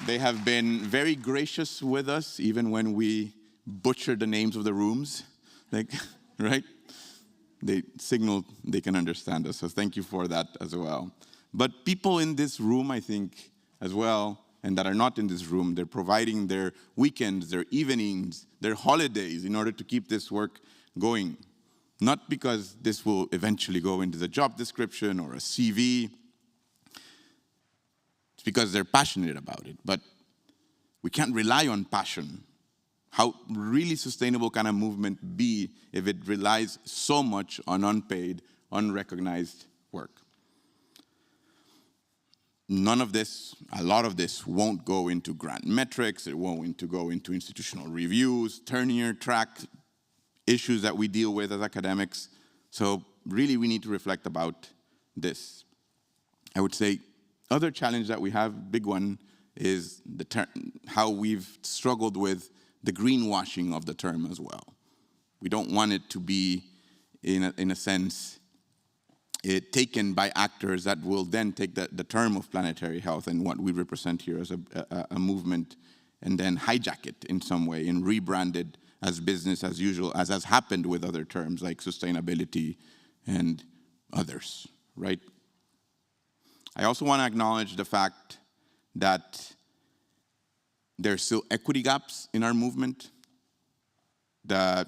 they have been very gracious with us, even when we butcher the names of the rooms, like, right? They signal they can understand us, so thank you for that as well. But people in this room, I think, as well, and that are not in this room, they're providing their weekends, their evenings, their holidays in order to keep this work going. Not because this will eventually go into the job description or a CV. It's because they're passionate about it. But we can't rely on passion. How really sustainable can a movement be if it relies so much on unpaid, unrecognized work? None of this, a lot of this, won't go into grant metrics. It won't go into institutional reviews, tenure track issues that we deal with as academics. So really, we need to reflect about this. I would say other challenge that we have, big one, is how we've struggled with the greenwashing of the term as well. We don't want it to be, in a sense, taken by actors that will then take the term of planetary health and what we represent here as a movement and then hijack it in some way and rebrand it as business as usual, as has happened with other terms like sustainability and others, right? I also want to acknowledge the fact that there's still equity gaps in our movement that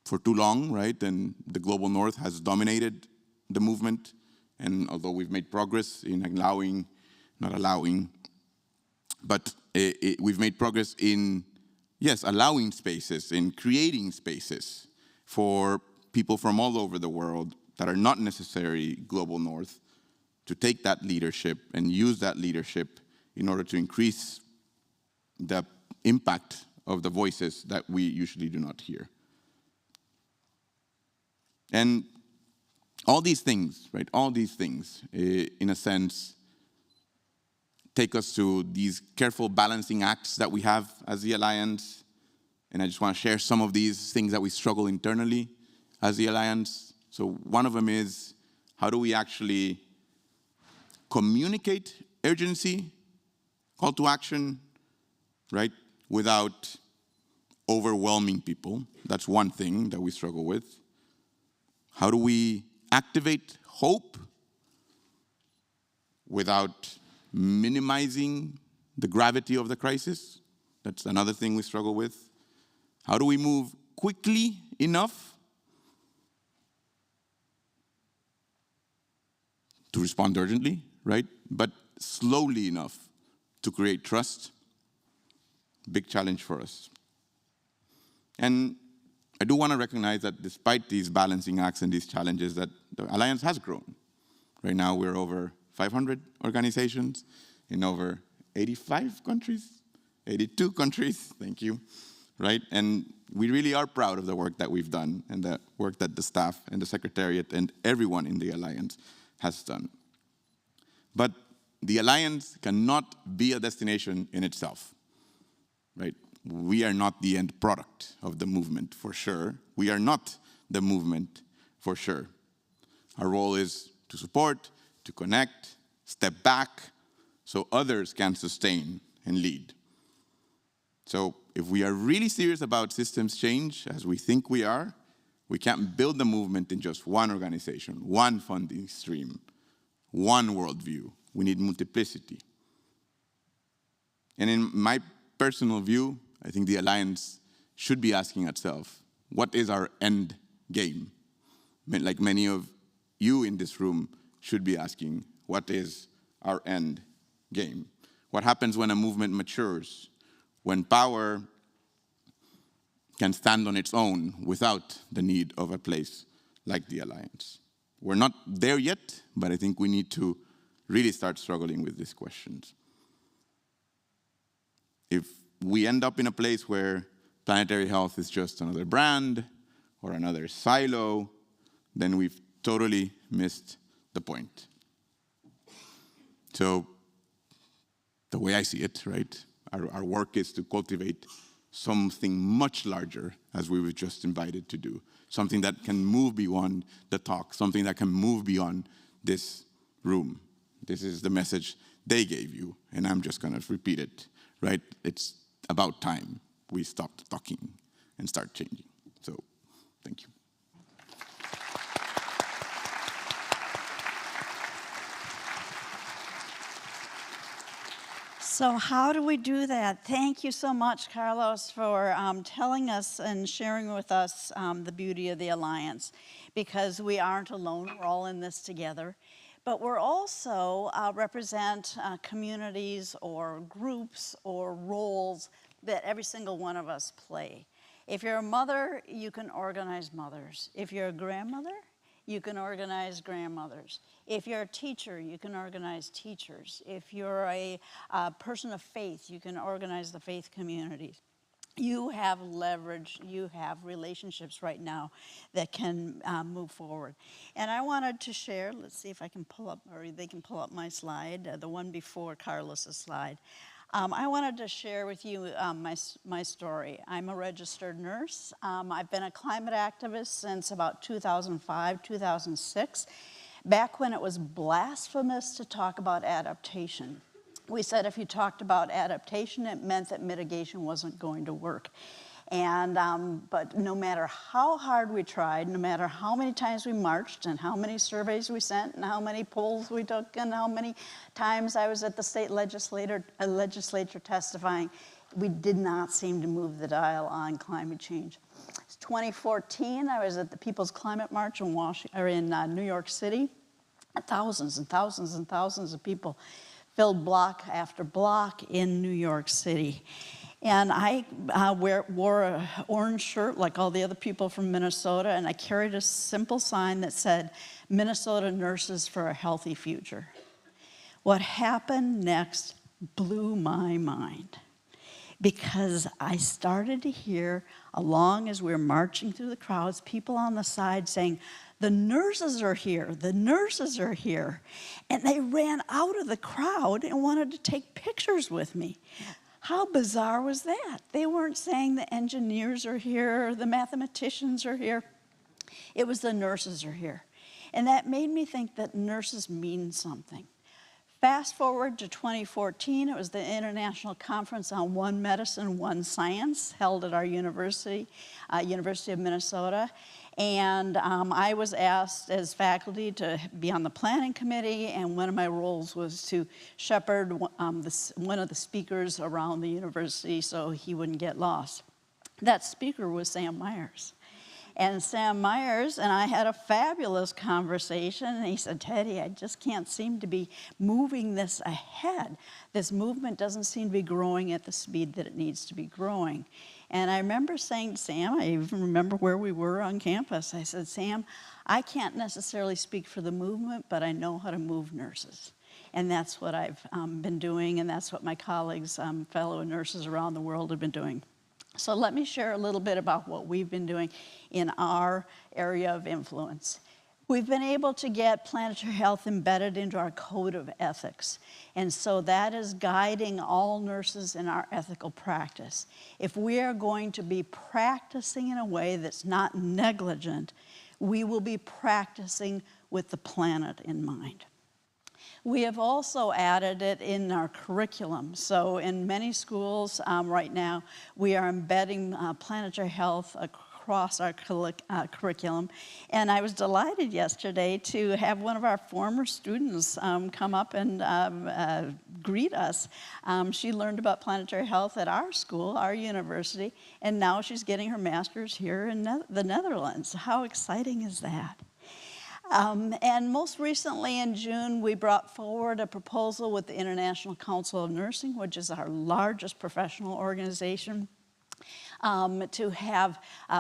for too long, right, and the global north has dominated the movement. And although we've made progress in we've made progress in, yes, allowing spaces, in creating spaces for people from all over the world that are not necessarily global north to take that leadership and use that leadership in order to increase the impact of the voices that we usually do not hear. And all these things, right, all these things, in a sense, take us to these careful balancing acts that we have as the Alliance. And I just want to share some of these things that we struggle internally as the Alliance. So one of them is, how do we actually communicate urgency, call to action, right? without overwhelming people? That's one thing that we struggle with. How do we activate hope without minimizing the gravity of the crisis? That's another thing we struggle with. How do we move quickly enough to respond urgently, right? But slowly enough to create trust? Big challenge for us. And I do want to recognize that despite these balancing acts and these challenges, that the Alliance has grown. Right now we're over 500 organizations in over 85 countries, 82 countries, thank you, right? And we really are proud of the work that we've done and the work that the staff and the Secretariat and everyone in the Alliance has done. But the Alliance cannot be a destination in itself, right? We are not the end product of the movement, for sure. We are not the movement, for sure. Our role is to support, to connect, step back, so others can sustain and lead. So if we are really serious about systems change, as we think we are, we can't build the movement in just one organization, one funding stream, one worldview. We need multiplicity. And in my personal view, I think the Alliance should be asking itself, what is our end game? Like many of you in this room should be asking, what is our end game? What happens when a movement matures, when power can stand on its own without the need of a place like the Alliance? We're not there yet, but I think we need to really start struggling with these questions. If we end up in a place where Planetary Health is just another brand or another silo, then we've totally missed the point. So the way I see it, right, our work is to cultivate something much larger, as we were just invited to do, something that can move beyond the talk, something that can move beyond this room. This is the message they gave you, and I'm just going to repeat it, right? It's about time we stopped talking and start changing. So, thank you. So how do we do that? Thank you so much, Carlos, for telling us and sharing with us the beauty of the Alliance, because we aren't alone. We're all in this together. But we're also represent communities or groups or roles that every single one of us play. If you're a mother, you can organize mothers. If you're a grandmother, you can organize grandmothers. If you're a teacher, you can organize teachers. If you're a person of faith, you can organize the faith communities. You have leverage, you have relationships right now that can move forward. And I wanted to share, let's see if I can pull up, or they can pull up my slide, the one before Carlos's slide. I wanted to share with you my story. I'm a registered nurse. I've been a climate activist since about 2005, 2006, back when it was blasphemous to talk about adaptation. We said if you talked about adaptation, it meant that mitigation wasn't going to work. And, but no matter how hard we tried, no matter how many times we marched and how many surveys we sent and how many polls we took and how many times I was at the state legislature testifying, we did not seem to move the dial on climate change. It's 2014, I was at the People's Climate March in New York City. Thousands and thousands and thousands of people filled block after block in New York City. And I wore an orange shirt like all the other people from Minnesota, and I carried a simple sign that said, Minnesota Nurses for a Healthy Future. What happened next blew my mind, because I started to hear, along as we were marching through the crowds, people on the side saying, the nurses are here, the nurses are here. And they ran out of the crowd and wanted to take pictures with me. How bizarre was that? They weren't saying the engineers are here, or the mathematicians are here. It was the nurses are here. And that made me think that nurses mean something. Fast forward to 2014, it was the International Conference on One Medicine, One Science, held at our university, University of Minnesota. And I was asked as faculty to be on the planning committee, and one of my roles was to shepherd one of the speakers around the university so he wouldn't get lost. That speaker was Sam Myers. And Sam Myers and I had a fabulous conversation, and he said, Teddie, I just can't seem to be moving this ahead. This movement doesn't seem to be growing at the speed that it needs to be growing. And I remember saying to Sam, I even remember where we were on campus, I said, Sam, I can't necessarily speak for the movement, but I know how to move nurses. And that's what I've been doing, and that's what my colleagues, fellow nurses around the world have been doing. So let me share a little bit about what we've been doing in our area of influence. We've been able to get planetary health embedded into our code of ethics. And so that is guiding all nurses in our ethical practice. If we are going to be practicing in a way that's not negligent, we will be practicing with the planet in mind. We have also added it in our curriculum. So in many schools right now, we are embedding planetary health across our curriculum. And I was delighted yesterday to have one of our former students come up and greet us. She learned about planetary health at our school, our university, and now she's getting her master's here in the Netherlands. How exciting is that? And most recently in June, we brought forward a proposal with the International Council of Nursing, which is our largest professional organization, to have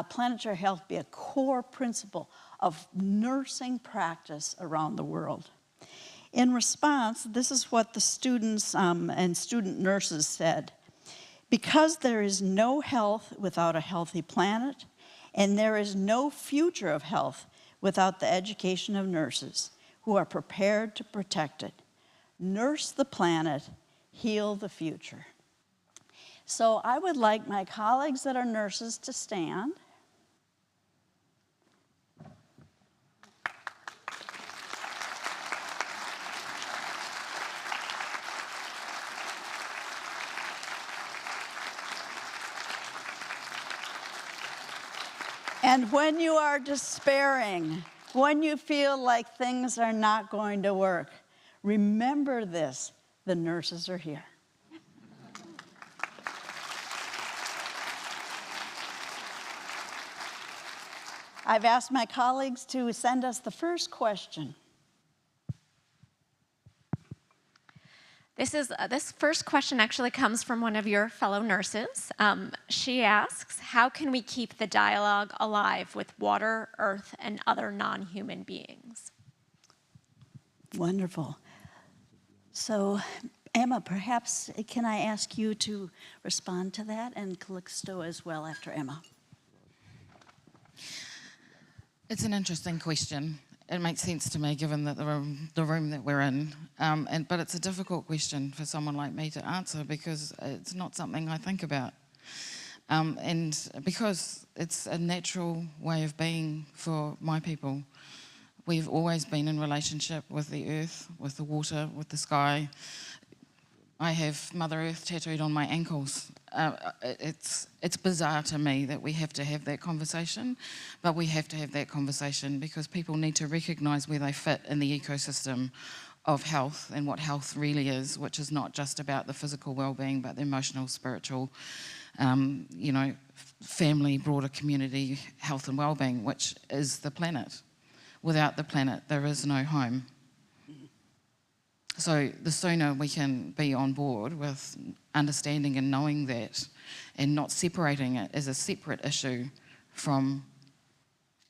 planetary health be a core principle of nursing practice around the world. In response, this is what the students and student nurses said. Because there is no health without a healthy planet, and there is no future of health without the education of nurses who are prepared to protect it. Nurse the planet, heal the future. So I would like my colleagues that are nurses to stand. And when you are despairing, when you feel like things are not going to work, remember this, the nurses are here. I've asked my colleagues to send us the first question. This first question actually comes from one of your fellow nurses. She asks, how can we keep the dialogue alive with water, earth, and other non-human beings? Wonderful. So, Emma, perhaps can I ask you to respond to that, and Calixto as well after Emma? It's an interesting question. It makes sense to me, given that the room that we're in. But it's a difficult question for someone like me to answer because it's not something I think about. And because it's a natural way of being for my people. We've always been in relationship with the earth, with the water, with the sky. I have Mother Earth tattooed on my ankles. It's bizarre to me that we have to have that conversation, but we have to have that conversation because people need to recognise where they fit in the ecosystem of health and what health really is, which is not just about the physical well-being, but the emotional, spiritual, family, broader community health and well-being, which is the planet. Without the planet, there is no home. So the sooner we can be on board with understanding and knowing that and not separating it as a separate issue from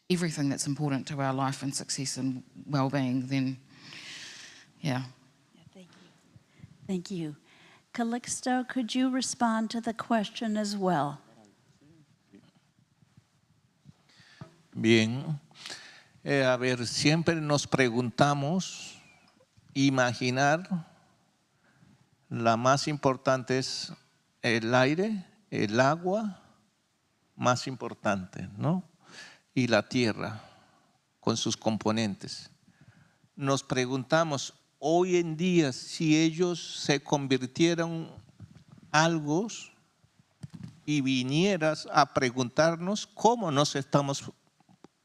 everything that's important to our life and success and well-being, then, yeah. Thank you. Thank you. Calixto, could you respond to the question as well? Bien. A ver, siempre nos preguntamos, imaginar, la más importante es el aire, el agua, más importante, ¿no? Y la tierra, con sus componentes. Nos preguntamos, hoy en día, si ellos se convirtieran algo y vinieras a preguntarnos cómo nos estamos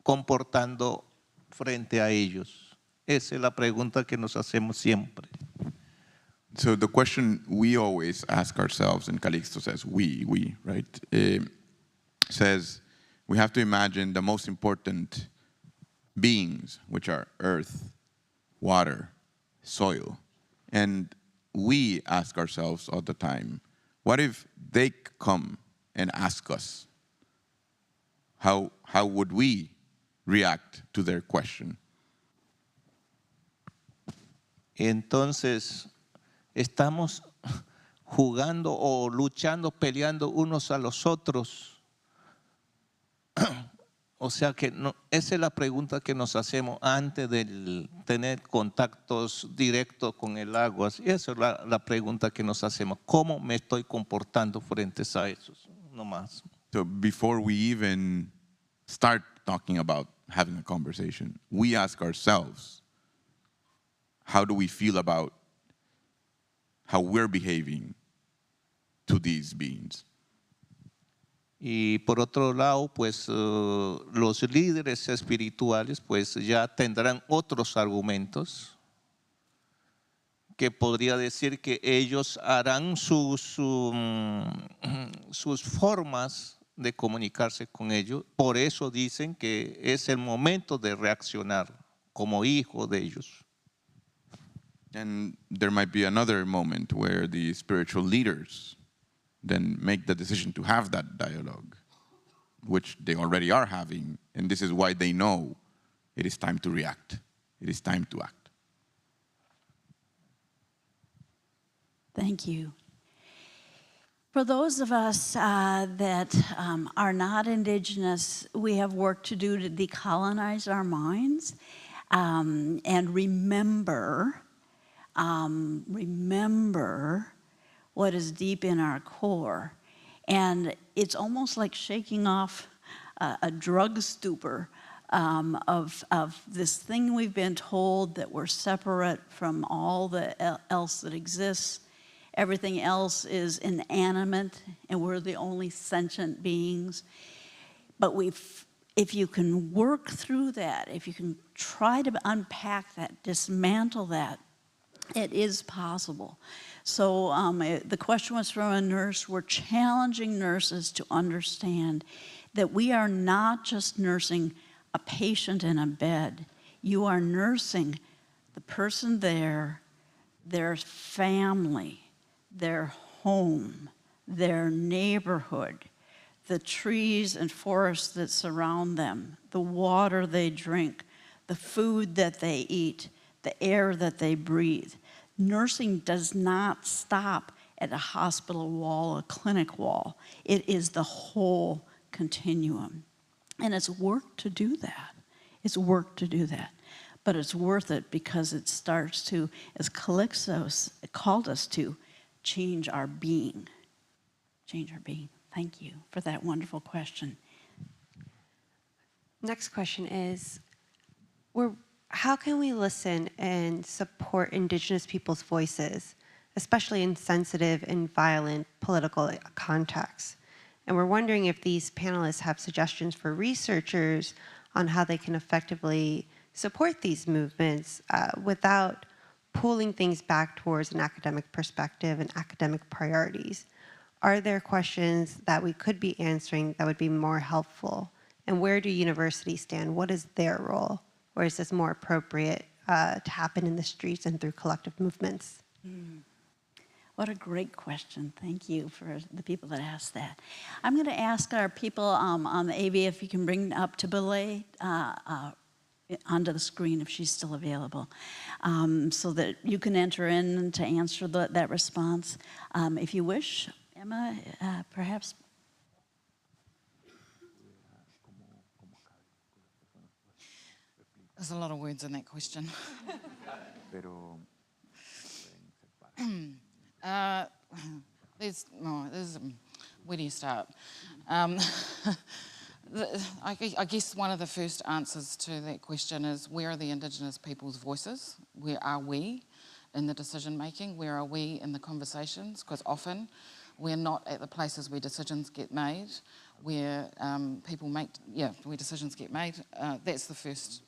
comportando frente a ellos. Esa es la pregunta que nos hacemos siempre. So the question we always ask ourselves, and Calixto says we, right? Says we have to imagine the most important beings, which are earth, water, soil. And we ask ourselves all the time, what if they come and ask us? How would we react to their question? Entonces, estamos jugando o luchando, peleando unos a los otros. O sea que no, esa es la pregunta que nos hacemos antes de tener contactos directos con el agua. Esa es la pregunta que nos hacemos. ¿Cómo me estoy comportando frente a eso? No más. So before we even start talking about having a conversation, we ask ourselves, how do we feel about how we're behaving to these beings? Y por otro lado, pues los líderes espirituales pues ya tendrán otros argumentos que podría decir que ellos harán sus formas de comunicarse con ellos. Por eso dicen que es el momento de reaccionar como hijo de ellos. And there might be another moment where the spiritual leaders then make the decision to have that dialogue, which they already are having, and this is why they know it is time to react. It is time to act. Thank you. For those of us that are not Indigenous, we have work to do to decolonize our minds and remember what is deep in our core. And it's almost like shaking off a drug stupor of this thing we've been told that we're separate from all else that exists. Everything else is inanimate, and we're the only sentient beings. But if you can work through that, if you can try to unpack that, dismantle that, it is possible. So the question was from a nurse. We're challenging nurses to understand that we are not just nursing a patient in a bed. You are nursing the person there, their family, their home, their neighborhood, the trees and forests that surround them, the water they drink, the food that they eat, the air that they breathe. Nursing does not stop at a hospital wall, a clinic wall. It is the whole continuum. And it's work to do that. It's work to do that. But it's worth it because it starts to, as Calixto called us to, change our being. Change our being. Thank you for that wonderful question. Next question is, how can we listen and support Indigenous people's voices, especially in sensitive and violent political contexts? And we're wondering if these panelists have suggestions for researchers on how they can effectively support these movements without pulling things back towards an academic perspective and academic priorities. Are there questions that we could be answering that would be more helpful? And where do universities stand? What is their role? Or is this more appropriate to happen in the streets and through collective movements? What a great question. Thank you for the people that asked that. I'm going to ask our people on the AV if you can bring up Thobile onto the screen if she's still available, so that you can enter in to answer that response. If you wish, Emma, perhaps. There's a lot of words in that question. Where do you start? I guess one of the first answers to that question is, where are the Indigenous people's voices? Where are we in the decision making? Where are we in the conversations? Because often we're not at the places where decisions get made, where where decisions get made. That's the first,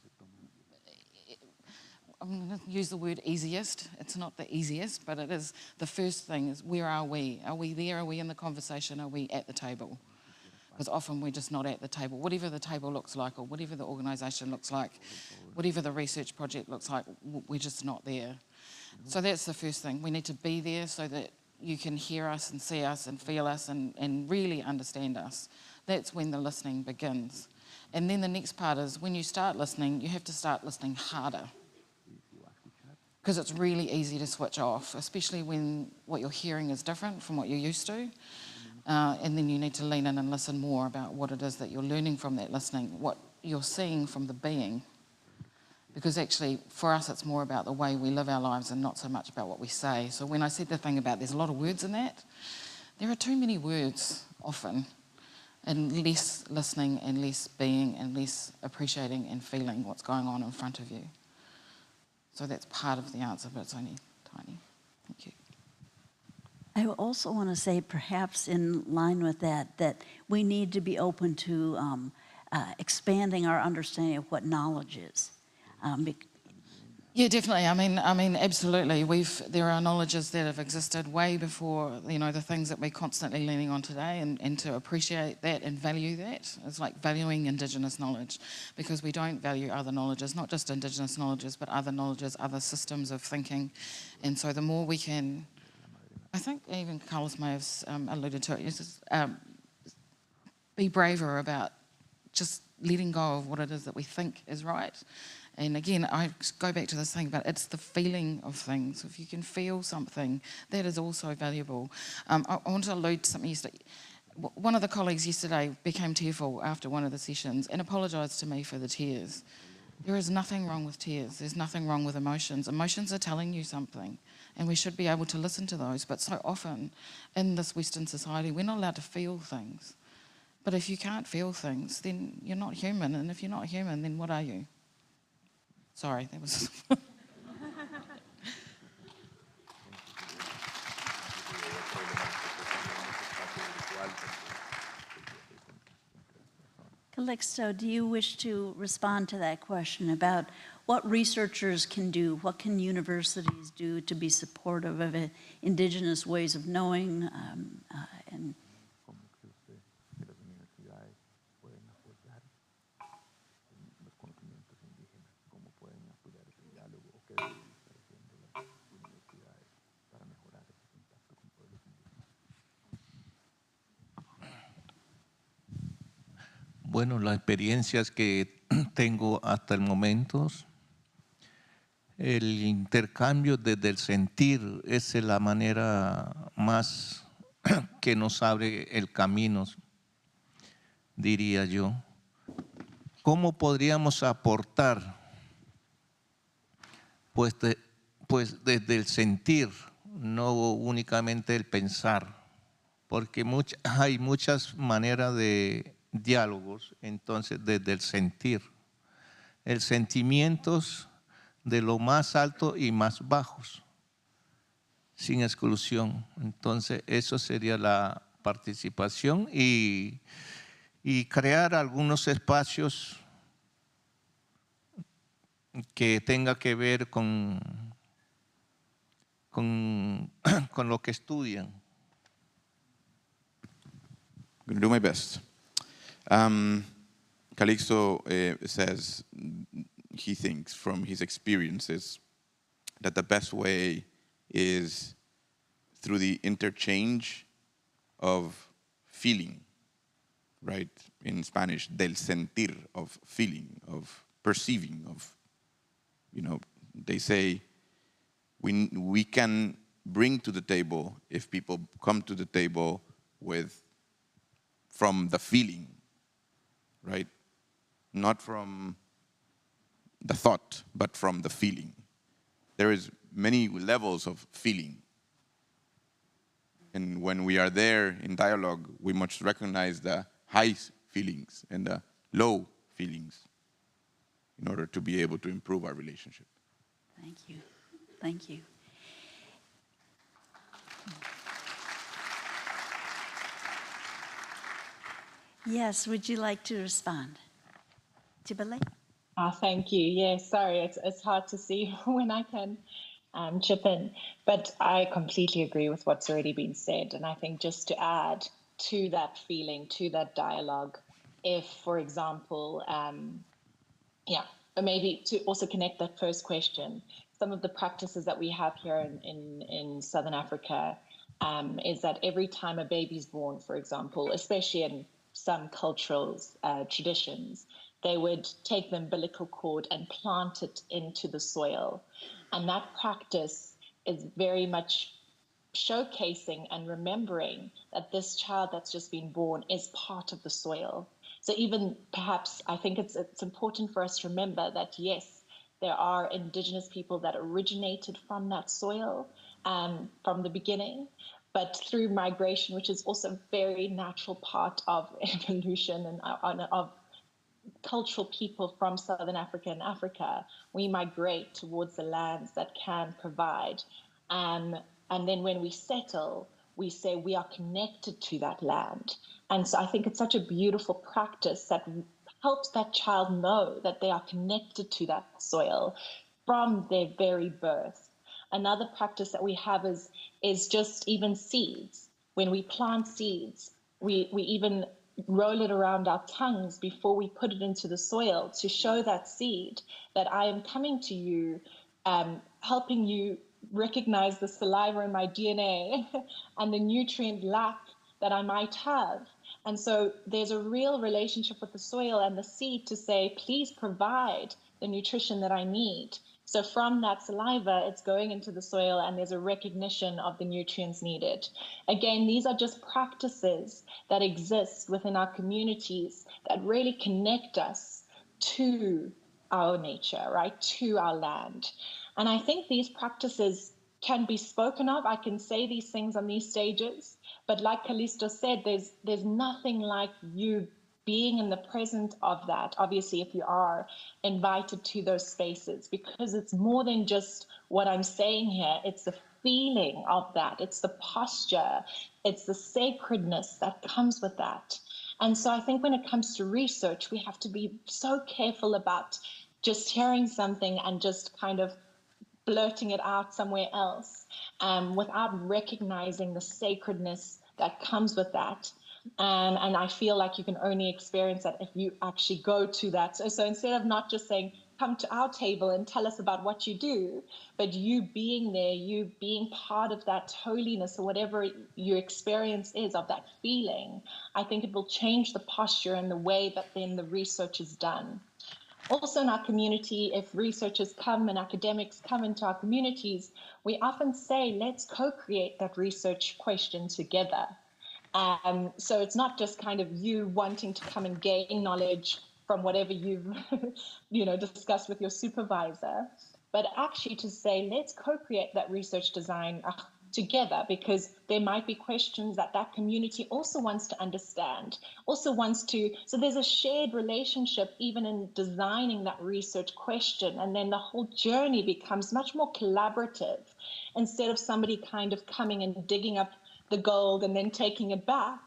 I'm going to use the word easiest. It's not the easiest, but it is the first thing is, where are we? Are we there? Are we in the conversation? Are we at the table? Because often we're just not at the table. Whatever the table looks like, or whatever the organisation looks like, whatever the research project looks like, we're just not there. So that's the first thing. We need to be there so that you can hear us and see us and feel us and really understand us. That's when the listening begins. And then the next part is, when you start listening, you have to start listening harder. Because it's really easy to switch off, especially when what you're hearing is different from what you're used to. And then you need to lean in and listen more about what it is that you're learning from that listening, what you're seeing from the being. Because actually, for us, it's more about the way we live our lives and not so much about what we say. So when I said the thing about there's a lot of words in that, there are too many words often, and less listening and less being and less appreciating and feeling what's going on in front of you. So that's part of the answer, but it's only tiny. Thank you. I also want to say, perhaps in line with that, that we need to be open to expanding our understanding of what knowledge is. Yeah, definitely. I mean, absolutely. There are knowledges that have existed way before, the things that we're constantly leaning on today, and to appreciate that and value that is like valuing Indigenous knowledge, because we don't value other knowledges, not just Indigenous knowledges, but other knowledges, other systems of thinking. And so the more we can, I think even Carlos may have alluded to it, just, be braver about just letting go of what it is that we think is right. And again, I go back to this thing about it's the feeling of things. If you can feel something, that is also valuable. I want to allude to something yesterday. One of the colleagues yesterday became tearful after one of the sessions and apologised to me for the tears. There is nothing wrong with tears. There's nothing wrong with emotions. Emotions are telling you something, and we should be able to listen to those. But so often in this Western society, we're not allowed to feel things. But if you can't feel things, then you're not human. And if you're not human, then what are you? Sorry, that was... Calixto, do you wish to respond to that question about what researchers can do, what can universities do to be supportive of Indigenous ways of knowing and Bueno, las experiencias que tengo hasta el momento, el intercambio desde el sentir es la manera más que nos abre el camino, diría yo. ¿Cómo podríamos aportar? Pues desde el sentir, no únicamente el pensar, porque hay muchas maneras de diálogos, entonces desde el sentir, el sentimientos de lo más alto y más bajos, sin exclusión. Entonces eso sería la participación y crear algunos espacios que tenga que ver con lo que estudian. I'm going to do my best. Calixto says he thinks from his experiences that the best way is through the interchange of feeling, right? In Spanish, del sentir, of feeling, of perceiving, of, they say we can bring to the table if people come to the table from the feeling, right? Not from the thought, but from the feeling. There is many levels of feeling. And when we are there in dialogue, we must recognize the high feelings and the low feelings in order to be able to improve our relationship. Thank you. Thank you. Yes, would you like to respond? Tibele? Thank you. Yes, sorry, it's hard to see when I can chip in, but I completely agree with what's already been said. And I think just to add to that feeling, to that dialogue, if, for example, maybe to also connect that first question, some of the practices that we have here in Southern Africa is that every time a baby's born, for example, especially in some cultural traditions, they would take the umbilical cord and plant it into the soil. And that practice is very much showcasing and remembering that this child that's just been born is part of the soil. So even perhaps I think it's important for us to remember that, yes, there are Indigenous people that originated from that soil from the beginning, but through migration, which is also a very natural part of evolution and of cultural people from Southern Africa and Africa, we migrate towards the lands that can provide. And then when we settle, we say we are connected to that land. And so I think it's such a beautiful practice that helps that child know that they are connected to that soil from their very birth. Another practice that we have is just even seeds. When we plant seeds, we even roll it around our tongues before we put it into the soil to show that seed that I am coming to you, helping you recognize the saliva in my DNA and the nutrient lack that I might have. And so there's a real relationship with the soil and the seed to say, please provide the nutrition that I need. So from that saliva, it's going into the soil and there's a recognition of the nutrients needed. Again, these are just practices that exist within our communities that really connect us to our nature, right, to our land. And I think these practices can be spoken of. I can say these things on these stages, but like Calixto said, there's nothing like you being in the present of that, obviously, if you are invited to those spaces, because it's more than just what I'm saying here. It's the feeling of that. It's the posture. It's the sacredness that comes with that. And so I think when it comes to research, we have to be so careful about just hearing something and just kind of blurting it out somewhere else without recognizing the sacredness that comes with that. And I feel like you can only experience that if you actually go to that. So instead of not just saying, come to our table and tell us about what you do, but you being there, you being part of that holiness or whatever your experience is of that feeling, I think it will change the posture and the way that then the research is done. Also in our community, if researchers come and academics come into our communities, we often say, let's co-create that research question together. So it's not just kind of you wanting to come and gain knowledge from whatever you've discussed with your supervisor, but actually to say, let's co-create that research design together, because there might be questions that that community also wants to understand, also wants to, so there's a shared relationship even in designing that research question, and then the whole journey becomes much more collaborative instead of somebody kind of coming and digging up the gold and then taking it back.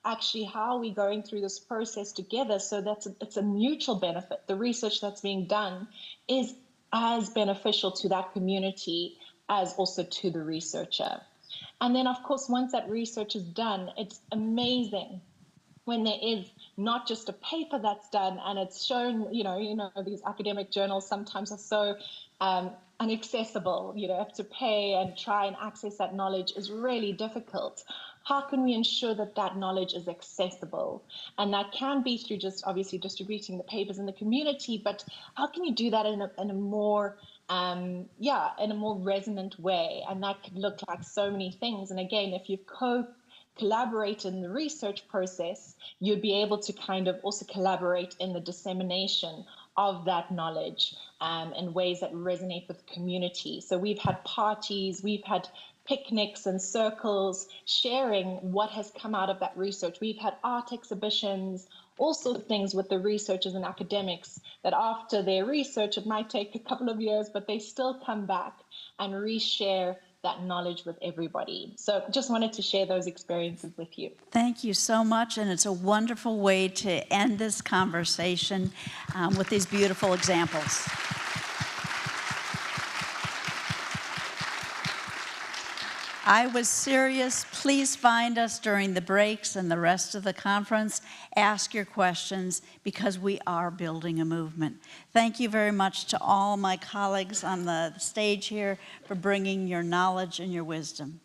Actually, how are we going through this process together so that it's a mutual benefit? The research that's being done is as beneficial to that community as also to the researcher. And then, of course, once that research is done, it's amazing when there is not just a paper that's done and it's shown, these academic journals sometimes are so inaccessible, have to pay and try and access that knowledge is really difficult. How can we ensure that that knowledge is accessible? And that can be through just obviously distributing the papers in the community, but how can you do that in a more in a more resonant way? And that could look like so many things. And again, if you've collaborate in the research process, you'd be able to kind of also collaborate in the dissemination of that knowledge in ways that resonate with the community. So we've had parties, we've had picnics and circles sharing what has come out of that research. We've had art exhibitions, all sorts of things with the researchers and academics that after their research, it might take a couple of years, but they still come back and reshare that knowledge with everybody. So just wanted to share those experiences with you. Thank you so much, and it's a wonderful way to end this conversation with these beautiful examples. I was serious. Please find us during the breaks and the rest of the conference. Ask your questions because we are building a movement. Thank you very much to all my colleagues on the stage here for bringing your knowledge and your wisdom.